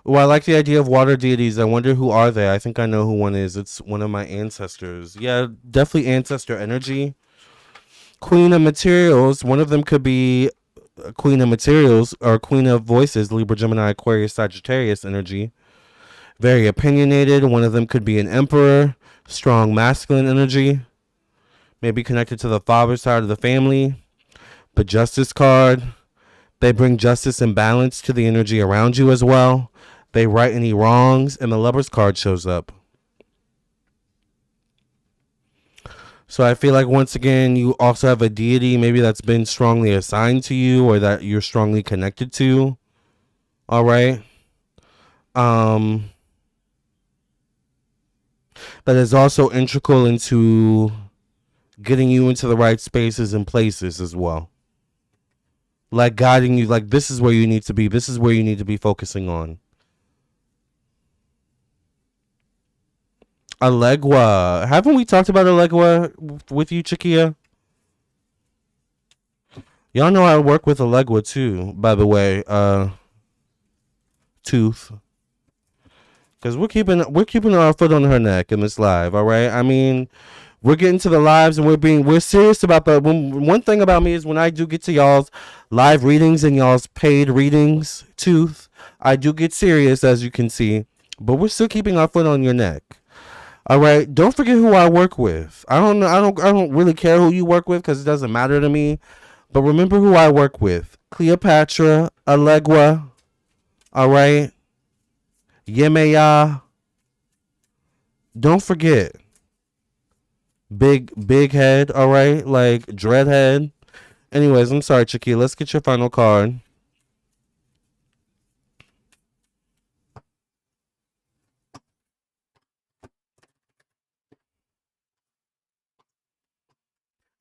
Well, I like the idea of water deities. I wonder who are they. I think I know who one is. It's one of my ancestors. Yeah, definitely ancestor energy. Queen of materials. One of them could be Queen of materials or Queen of voices. Libra, Gemini, Aquarius, Sagittarius energy. Very opinionated. One of them could be an emperor. Strong masculine energy. Maybe connected to the father side of the family. The justice card. They bring justice and balance to the energy around you as well. They right any wrongs, and the Lover's card shows up. So I feel like once again, you also have a deity maybe that's been strongly assigned to you or that you're strongly connected to. All right. Um, that is also integral into getting you into the right spaces and places as well. Like guiding you, like this is where you need to be. This is where you need to be focusing on. Allegua. Haven't we talked about Allegua with you, Chiquia? Y'all know I work with Allegua too, by the way. Tooth. Because we're keeping our foot on her neck in this live, all right? I mean, we're getting to the lives and we're serious about the one thing about me is when I do get to y'all's live readings and y'all's paid readings, Tooth, I do get serious as you can see, but we're still keeping our foot on your neck. All right, don't forget who I work with. I don't know. I don't really care who you work with because it doesn't matter to me. But remember who I work with: Cleopatra, Allegua. All right, Yemeya. Don't forget big head. All right, like dreadhead. Anyways, I'm sorry, Chicky. Let's get your final card.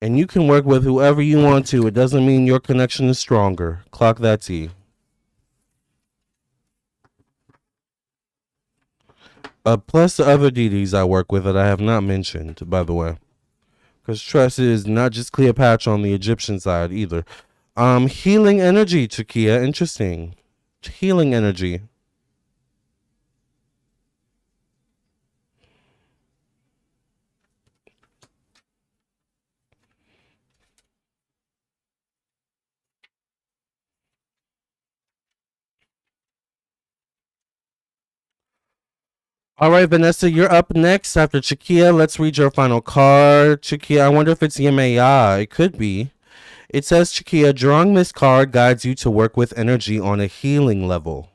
And you can work with whoever you want to. It doesn't mean your connection is stronger. Clock that T. Plus the other deities I work with that I have not mentioned, by the way. Because trust is not just Cleopatra on the Egyptian side either. Healing energy, Chakia. Interesting. Healing energy. All right, Vanessa, you're up next after Chiquia. Let's read your final card. Chiquia, I wonder if it's Yemaya. It could be. It says, Chiquia, drawing this card guides you to work with energy on a healing level.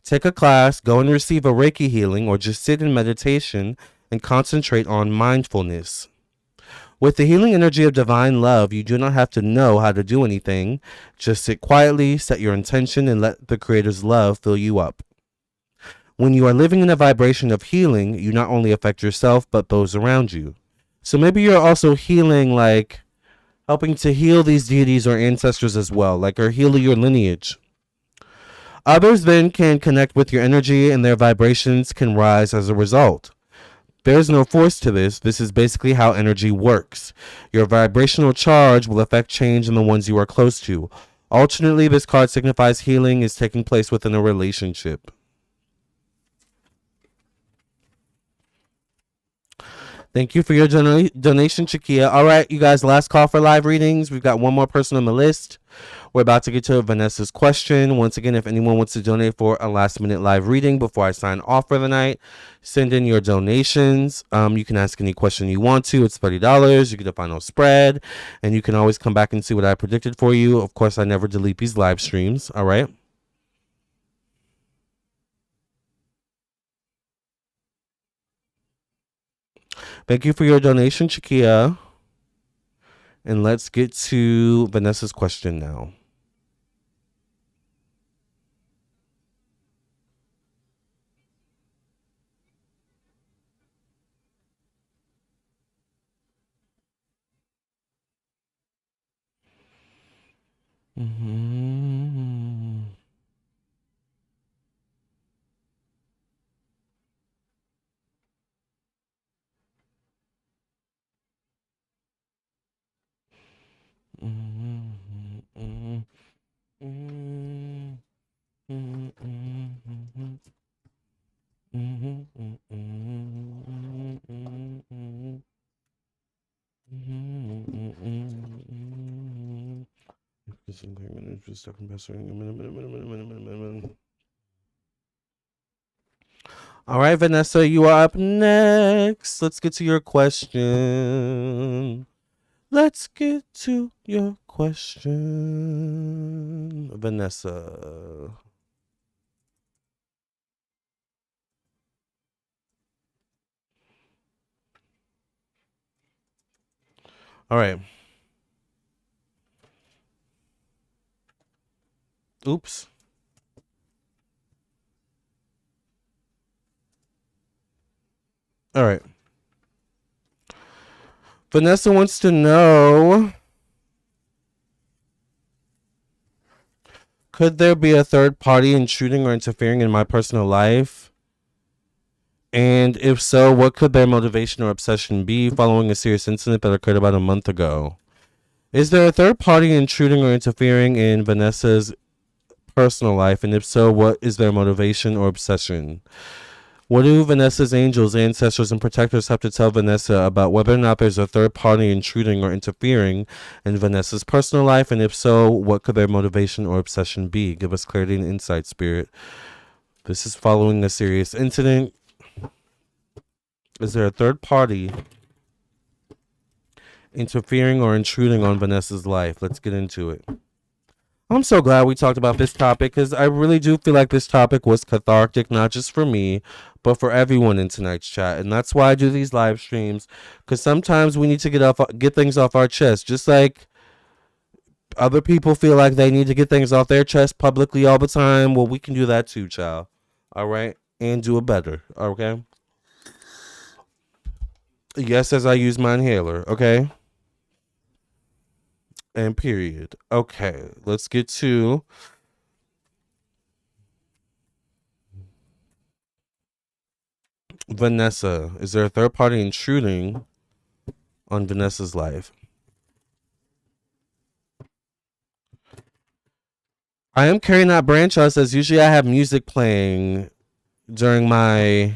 Take a class, go and receive a Reiki healing, or just sit in meditation and concentrate on mindfulness. With the healing energy of divine love, you do not have to know how to do anything. Just sit quietly, set your intention, and let the Creator's love fill you up. When you are living in a vibration of healing, you not only affect yourself, but those around you. So maybe you're also healing, like helping to heal these deities or ancestors as well, like or heal your lineage. Others then can connect with your energy and their vibrations can rise as a result. There's no force to this. This is basically how energy works. Your vibrational charge will affect change in the ones you are close to. Alternately, this card signifies healing is taking place within a relationship. Thank you for your donation, Chiquia. All right, you guys, last call for live readings. We've got one more person on the list. We're about to get to Vanessa's question. Once again, if anyone wants to donate for a last minute live reading before I sign off for the night, send in your donations. You can ask any question you want to. It's $30. You get a final spread, and you can always come back and see what I predicted for you. Of course, I never delete these live streams. All right. Thank you for your donation, Chiquia. And let's get to Vanessa's question now. Mm-hmm. Mm-hmm. Mm-hmm. Mm-hmm. All right, Vanessa, you are up next. Let's get to your question. Let's get to your question, Vanessa. All right. Oops. All right. Vanessa wants to know, could there be a third party intruding or interfering in my personal life? And if so, what could their motivation or obsession be following a serious incident that occurred about a month ago? Is there a third party intruding or interfering in Vanessa's personal life? And if so, what is their motivation or obsession? What do Vanessa's angels, ancestors, and protectors have to tell Vanessa about whether or not there's a third party intruding or interfering in Vanessa's personal life? And if so, what could their motivation or obsession be? Give us clarity and insight, Spirit. This is following a serious incident. Is there a third party interfering or intruding on Vanessa's life? Let's get into it. I'm so glad we talked about this topic because I really do feel like this topic was cathartic, not just for me, but for everyone in tonight's chat. And that's why I do these live streams, because sometimes we need to get things off our chest, just like other people feel like they need to get things off their chest publicly all the time. Well, we can do that too, child. All right? And do it better. Okay? Yes, as I use my inhaler. Okay? And period. Okay. Let's get to Vanessa. Is there a third party intruding on Vanessa's life? I am carrying that branch out. Says usually I have music playing during my.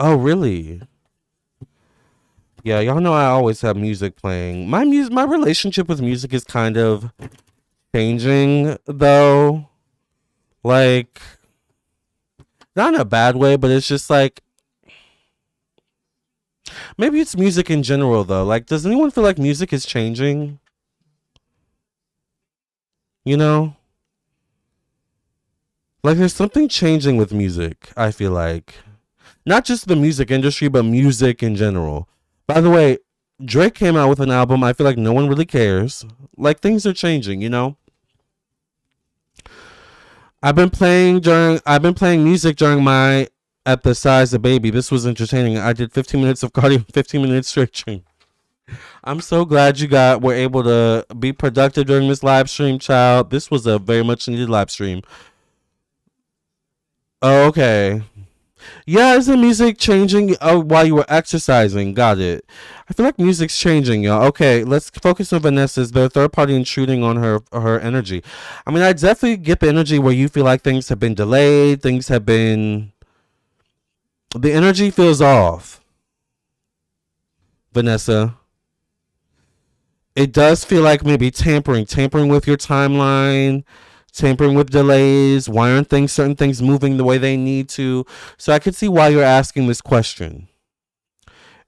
Oh, really? Yeah, y'all know I always have music playing. My relationship with music is kind of changing though. Like, not in a bad way, but it's just like Maybe it's music in general though. Like, does anyone feel like music is changing? You know? Like there's something changing with music, I feel like. Not just the music industry, but music in general. By the way, Drake came out with an album. I feel like no one really cares. Like things are changing, you know? I've been playing music during my at the size of baby. This was entertaining. I did 15 minutes of cardio, 15 minutes stretching. I'm so glad you got were able to be productive during this live stream, child. This was a very much needed live stream. Oh, okay. Yeah, is the music changing while you were exercising? Got it. I feel like music's changing, y'all. Okay, let's focus on Vanessa's. The third party intruding on her energy. I mean, I definitely get the energy where you feel like things have been delayed, things have been. The energy feels off, Vanessa. It does feel like maybe tampering with your timeline, tampering with delays. Why aren't things, certain things, moving the way they need to? So I could see why you're asking this question.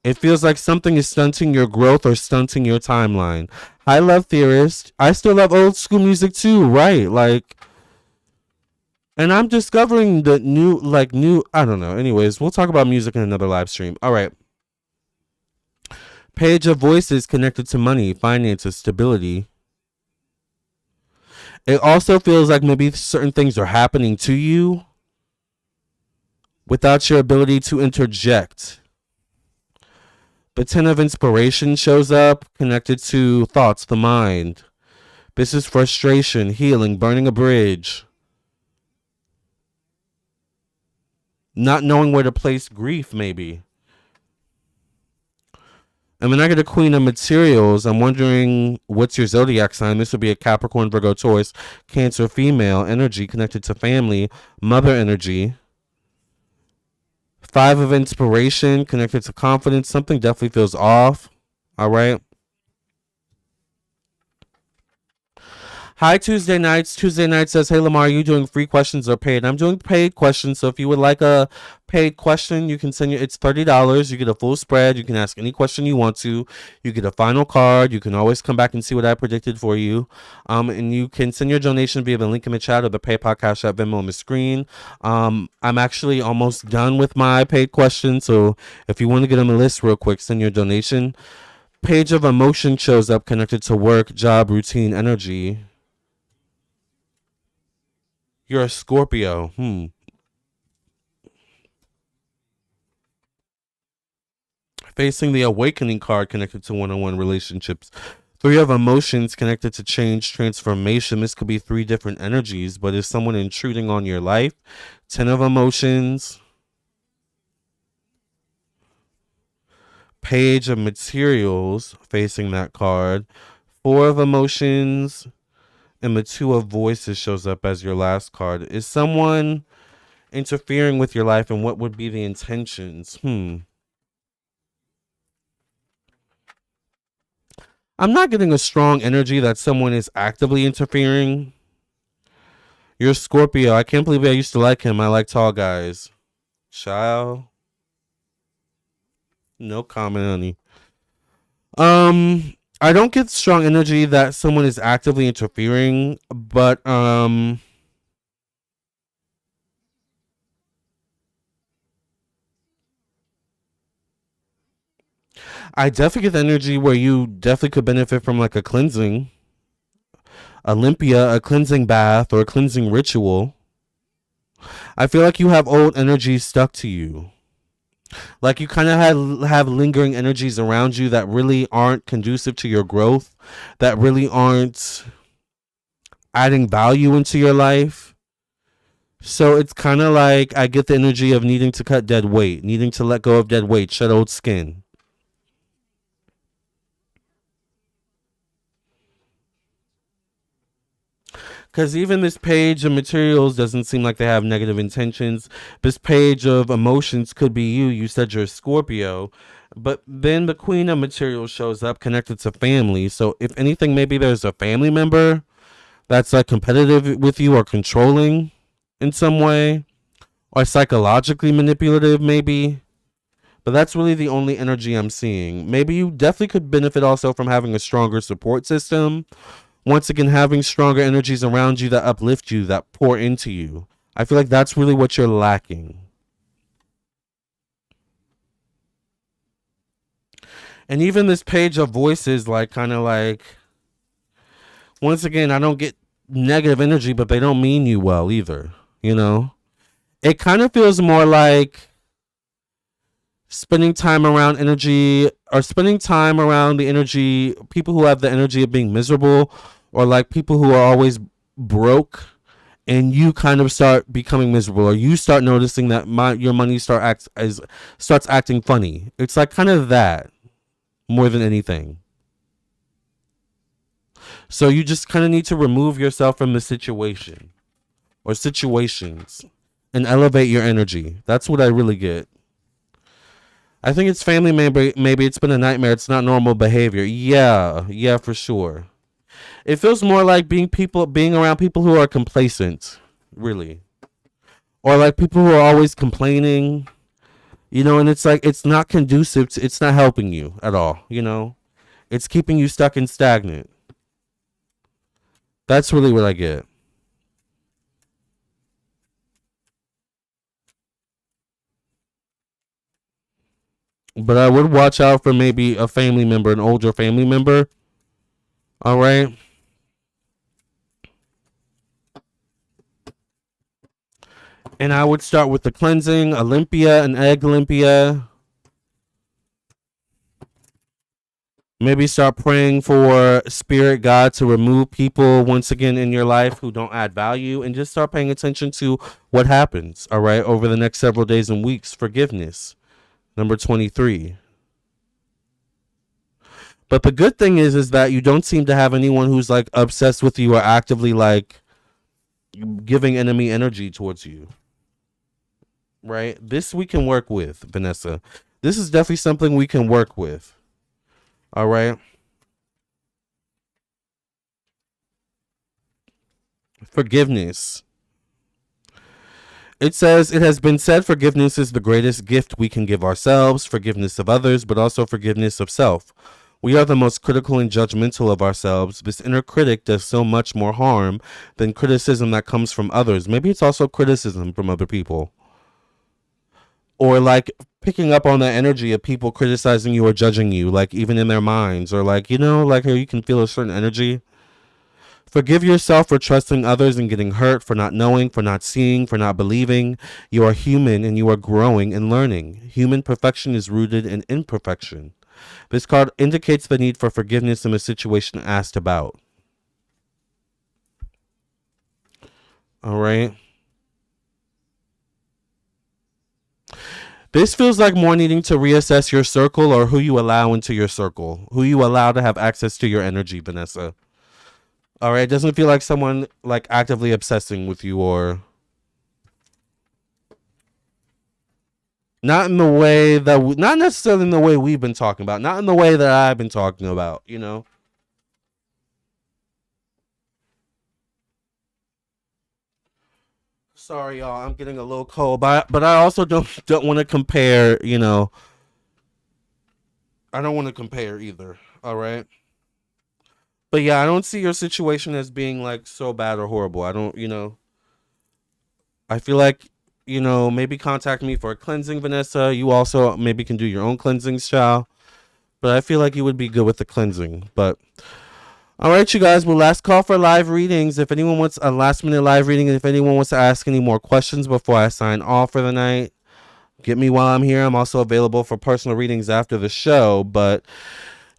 It feels like something is stunting your growth or stunting your timeline. I love theorists. I still love old school music too, right? Like, and I'm discovering the new. I don't know. Anyways, we'll talk about music in another live stream. All right. Page of voices connected to money, finances, stability. It also feels like maybe certain things are happening to you without your ability to interject. The 10 of inspiration shows up connected to thoughts, the mind. This is frustration, healing, burning a bridge. Not knowing where to place grief, maybe. And then I get a queen of materials. I'm wondering what's your zodiac sign? This would be a Capricorn, Virgo, Taurus, Cancer, female energy connected to family, mother energy. 5 of inspiration connected to confidence. Something definitely feels off. All right. Hi, Tuesday Nights. Tuesday Night says, hey, Lamarr, are you doing free questions or paid? I'm doing paid questions. So if you would like a paid question, you can send it's $30. You get a full spread. You can ask any question you want to. You get a final card. You can always come back and see what I predicted for you. And you can send your donation via the link in the chat or the PayPal, Cash App, Venmo on the screen. I'm actually almost done with my paid questions. So if you want to get on the list real quick, send your donation. Page of emotion shows up connected to work, job, routine, energy. You're a Scorpio. Facing the awakening card connected to one-on-one relationships. 3 of emotions connected to change, transformation. This could be 3 different energies, but is someone intruding on your life? 10 of emotions. Page of materials facing that card. 4 of emotions. And the 2 of voices shows up as your last card. Is someone interfering with your life, and what would be the intentions? I'm not getting a strong energy that someone is actively interfering. You're Scorpio. I can't believe I used to like him. I like tall guys. Child. No comment, honey. I don't get strong energy that someone is actively interfering, but I definitely get the energy where you definitely could benefit from like a cleansing. Olympia, a cleansing bath or a cleansing ritual. I feel like you have old energy stuck to you. Like you kind of have lingering energies around you that really aren't conducive to your growth, that really aren't adding value into your life. So it's kind of like I get the energy of needing to cut dead weight, needing to let go of dead weight, shed old skin. Because even this page of materials doesn't seem like they have negative intentions. This page of emotions could be you. You said you're a Scorpio. But then the queen of materials shows up connected to family. So if anything, maybe there's a family member that's like competitive with you or controlling in some way. Or psychologically manipulative, maybe. But that's really the only energy I'm seeing. Maybe you definitely could benefit also from having a stronger support system. Once again, having stronger energies around you that uplift you, that pour into you. I feel like that's really what you're lacking. And even this page of voices, like, kind of like, once again, I don't get negative energy, but they don't mean you well either. You know? It kind of feels more like spending time around energy, or spending time around the energy, people who have the energy of being miserable, or like people who are always broke, and you kind of start becoming miserable, or you start noticing that your money starts acting funny. It's like kind of that more than anything. So you just kind of need to remove yourself from the situation or situations and elevate your energy. That's what I really get. I think it's family member. Maybe it's been a nightmare. It's not normal behavior. Yeah, for sure. It feels more like being around people who are complacent, really, or like people who are always complaining. And it's like it's not conducive. It's not helping you at all. It's keeping you stuck and stagnant. That's really what I get. But I would watch out for maybe a family member, an older family member. All right. And I would start with the cleansing, Olympia, and egg Olympia. Maybe start praying for spirit God to remove people once again in your life who don't add value, and just start paying attention to what happens, all right, over the next several days and weeks. Forgiveness, number 23. But the good thing is that you don't seem to have anyone who's like obsessed with you or actively like giving enemy energy towards you, right? This we can work with, Vanessa. This is definitely something we can work with. All right. Forgiveness. It says, it has been said forgiveness is the greatest gift we can give ourselves, forgiveness of others, but also forgiveness of self. We are the most critical and judgmental of ourselves. This inner critic does so much more harm than criticism that comes from others. Maybe it's also criticism from other people. Or like picking up on the energy of people criticizing you or judging you, like even in their minds, or like, like how you can feel a certain energy. Forgive yourself for trusting others and getting hurt, for not knowing, for not seeing, for not believing. You are human and you are growing and learning. Human perfection is rooted in imperfection. This card indicates the need for forgiveness in the situation asked about. All right. This feels like more needing to reassess your circle, or who you allow into your circle, who you allow to have access to your energy, Vanessa. All right. It doesn't feel like someone like actively obsessing with you, or not in the way that not necessarily in the way we've been talking about, not in the way that I've been talking about. Sorry, y'all. I'm getting a little cold, but I also don't want to compare. I don't want to compare either. All right. But yeah, I don't see your situation as being like so bad or horrible. I don't. I feel like maybe contact me for a cleansing, Vanessa. You also maybe can do your own cleansing style. But I feel like you would be good with the cleansing. But all right, you guys. Well, last call for live readings. If anyone wants a last minute live reading, and if anyone wants to ask any more questions before I sign off for the night, get me while I'm here. I'm also available for personal readings after the show. But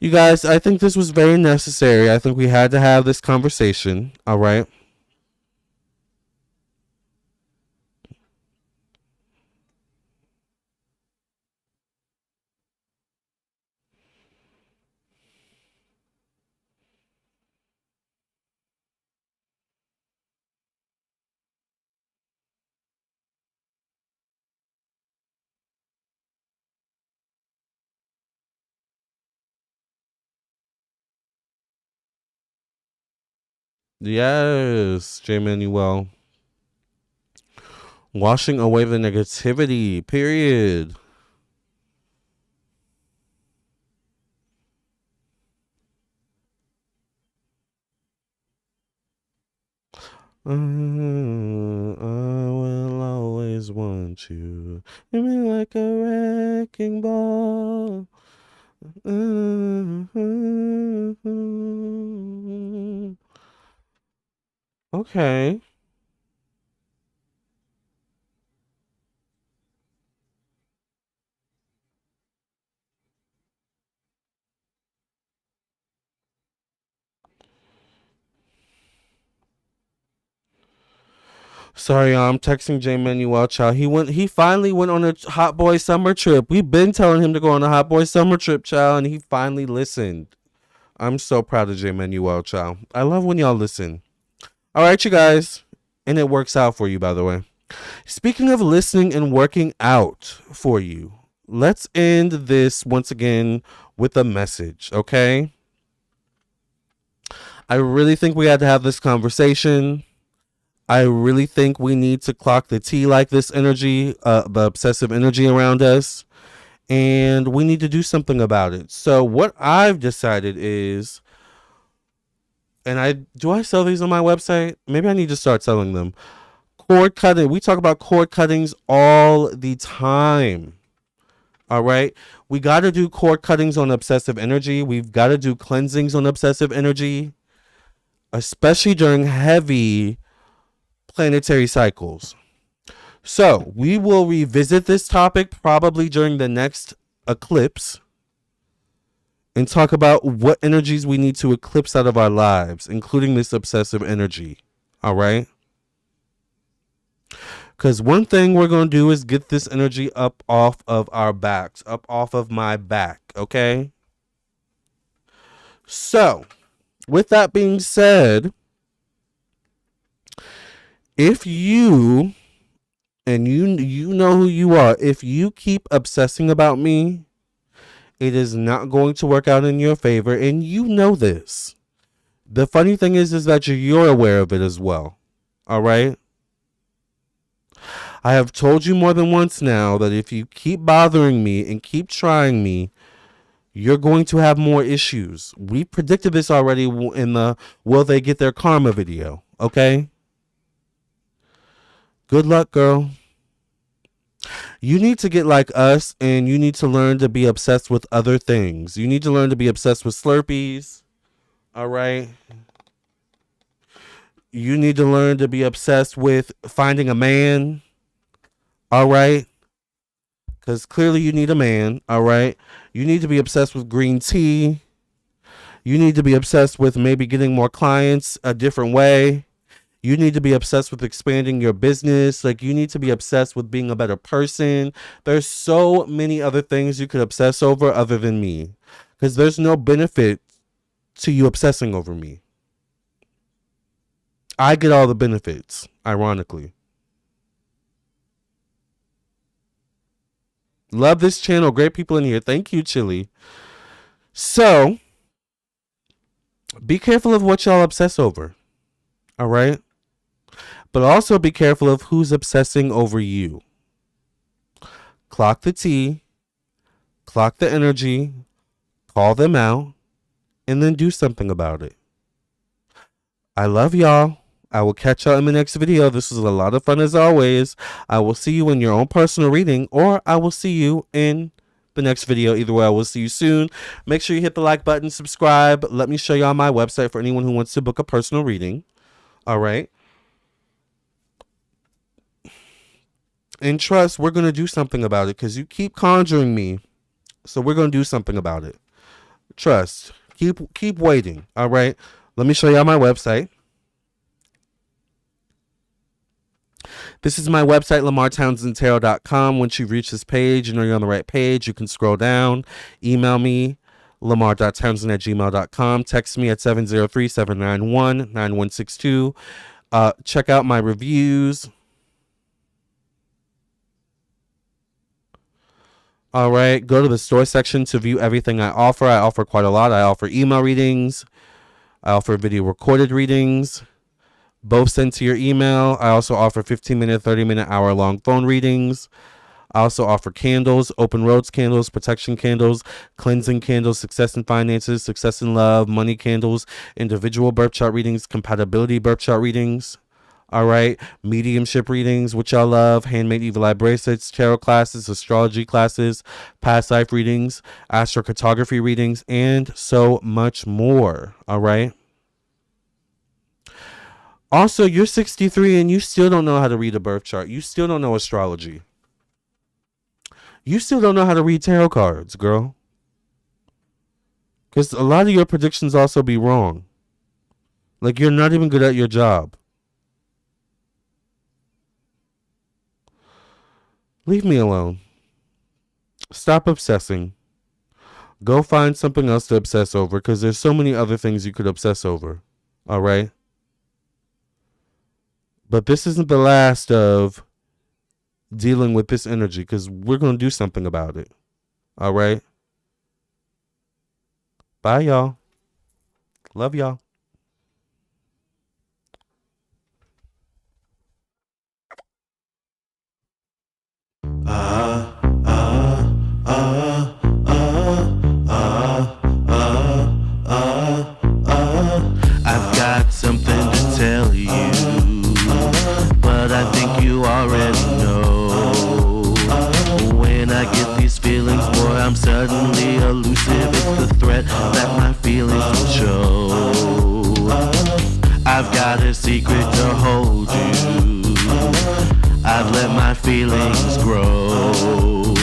you guys, I think this was very necessary. I think we had to have this conversation. All right. Yes, J. Manuel. Washing away the negativity. Period. I will always want you. Hit me like a wrecking ball. Okay. Sorry, I'm texting J Manuel Chow. He finally went on a hot boy summer trip. We've been telling him to go on a hot boy summer trip, Chow, and he finally listened. I'm so proud of J Manuel Chow. I love when y'all listen. All right, you guys. And it works out for you, by the way. Speaking of listening and working out for you, let's end this once again with a message, okay? I really think we had to have this conversation. I really think we need to clock the T like this energy, the obsessive energy around us, and we need to do something about it. So what I've decided is, and I sell these on my website? Maybe I need to start selling them. Cord cutting. We talk about cord cuttings all the time. All right. We got to do cord cuttings on obsessive energy. We've got to do cleansings on obsessive energy, especially during heavy planetary cycles. So we will revisit this topic probably during the next eclipse and talk about what energies we need to eclipse out of our lives, including this obsessive energy. All right. Because one thing we're going to do is get this energy up off of our backs, up off of my back. Okay. So with that being said, if you, and you know who you are, if you keep obsessing about me, it is not going to work out in your favor, and you know this. The funny thing is that you're aware of it as well. All right? I have told you more than once now that if you keep bothering me and keep trying me, you're going to have more issues. We predicted this already in the Will They Get Their Karma video. Okay? Good luck, girl. You need to get like us, and you need to learn to be obsessed with other things. You need to learn to be obsessed with Slurpees. All right? You need to learn to be obsessed with finding a man. All right? Because clearly you need a man. All right? You need to be obsessed with green tea. You need to be obsessed with maybe getting more clients a different way. You need to be obsessed with expanding your business. Like, you need to be obsessed with being a better person. There's so many other things you could obsess over other than me. Because there's no benefit to you obsessing over me. I get all the benefits, ironically. Love this channel. Great people in here. Thank you, Chili. So, be careful of what y'all obsess over. All right? But also be careful of who's obsessing over you. Clock the T, clock the energy, call them out, and then do something about it. I love y'all. I will catch y'all in the next video. This was a lot of fun as always. I will see you in your own personal reading, or I will see you in the next video. Either way, I will see you soon. Make sure you hit the like button, subscribe. Let me show y'all my website for anyone who wants to book a personal reading. All right. And trust, we're going to do something about it because you keep conjuring me. So we're going to do something about it. Trust. Keep waiting. All right. Let me show y'all my website. This is my website, LamarrTownsendTarot.com. Once you reach this page, you know you're on the right page. You can scroll down. Email me, Lamarr.Townsend@gmail.com. Text me at 703-791-9162. Check out my reviews. All right. Go to the store section to view everything I offer. I offer quite a lot. I offer email readings. I offer video recorded readings, both sent to your email. I also offer 15-minute, 30-minute, hour-long phone readings. I also offer candles, open roads candles, protection candles, cleansing candles, success in finances, success in love, money candles, individual birth chart readings, compatibility birth chart readings. All right. Mediumship readings, which y'all love. Handmade evil eye bracelets, tarot classes, astrology classes, past life readings, astrocartography readings, and so much more. All right. Also, you're 63 and you still don't know how to read a birth chart. You still don't know astrology. You still don't know how to read tarot cards, girl. Because a lot of your predictions also be wrong. Like, you're not even good at your job. Leave me alone. Stop obsessing. Go find something else to obsess over, because there's so many other things you could obsess over. All right? But this isn't the last of dealing with this energy, because we're going to do something about it. All right? Bye, y'all. Love y'all. I've got something to tell you, but I think you already know. When I get these feelings, boy, I'm suddenly elusive. It's the threat that my feelings will show. I've got a secret to hold you. I've let my feelings grow.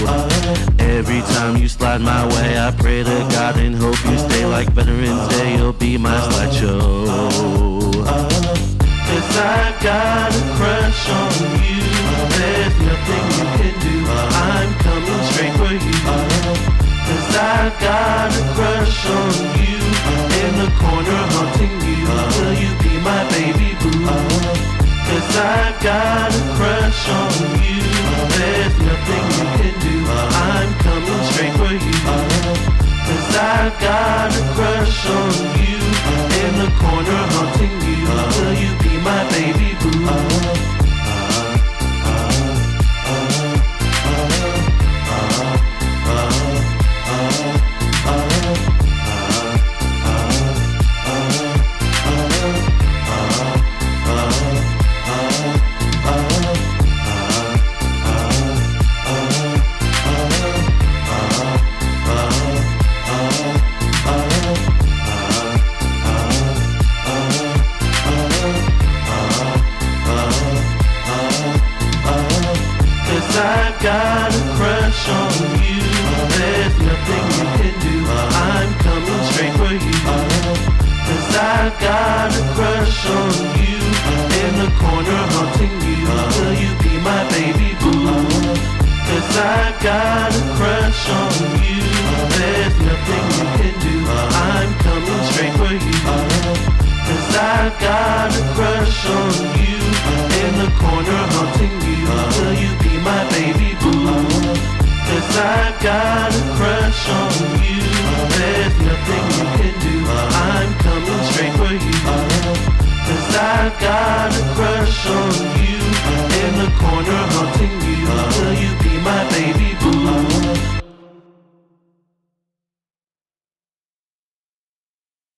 Every time you slide my way, I pray to God and hope you stay. Like Veterans Day, you'll be my slideshow. Cause I've got a crush on you. There's nothing you can do. I'm coming straight for you. Cause I've got a crush on you. In the corner haunting you. Will you be my baby boo? Cause I've got a crush on you. There's nothing you can do. I'm coming straight for you. Cause I've got a crush on you. In the corner haunting you. Will you be my baby boo? I've got a crush on you. There's nothing you can do. I'm coming straight for you. Cause I've got a crush on you. In the corner haunting you. Will you be my baby boo? Cause I've got a crush on you. There's nothing you can do. I'm coming straight for you. Cause I've got a crush on you. In the corner haunting you. Will you be my baby boo? Cause I've got a crush on you. There's nothing you can do. I'm coming straight for you. Cause I've got a crush on you. In the corner haunting you.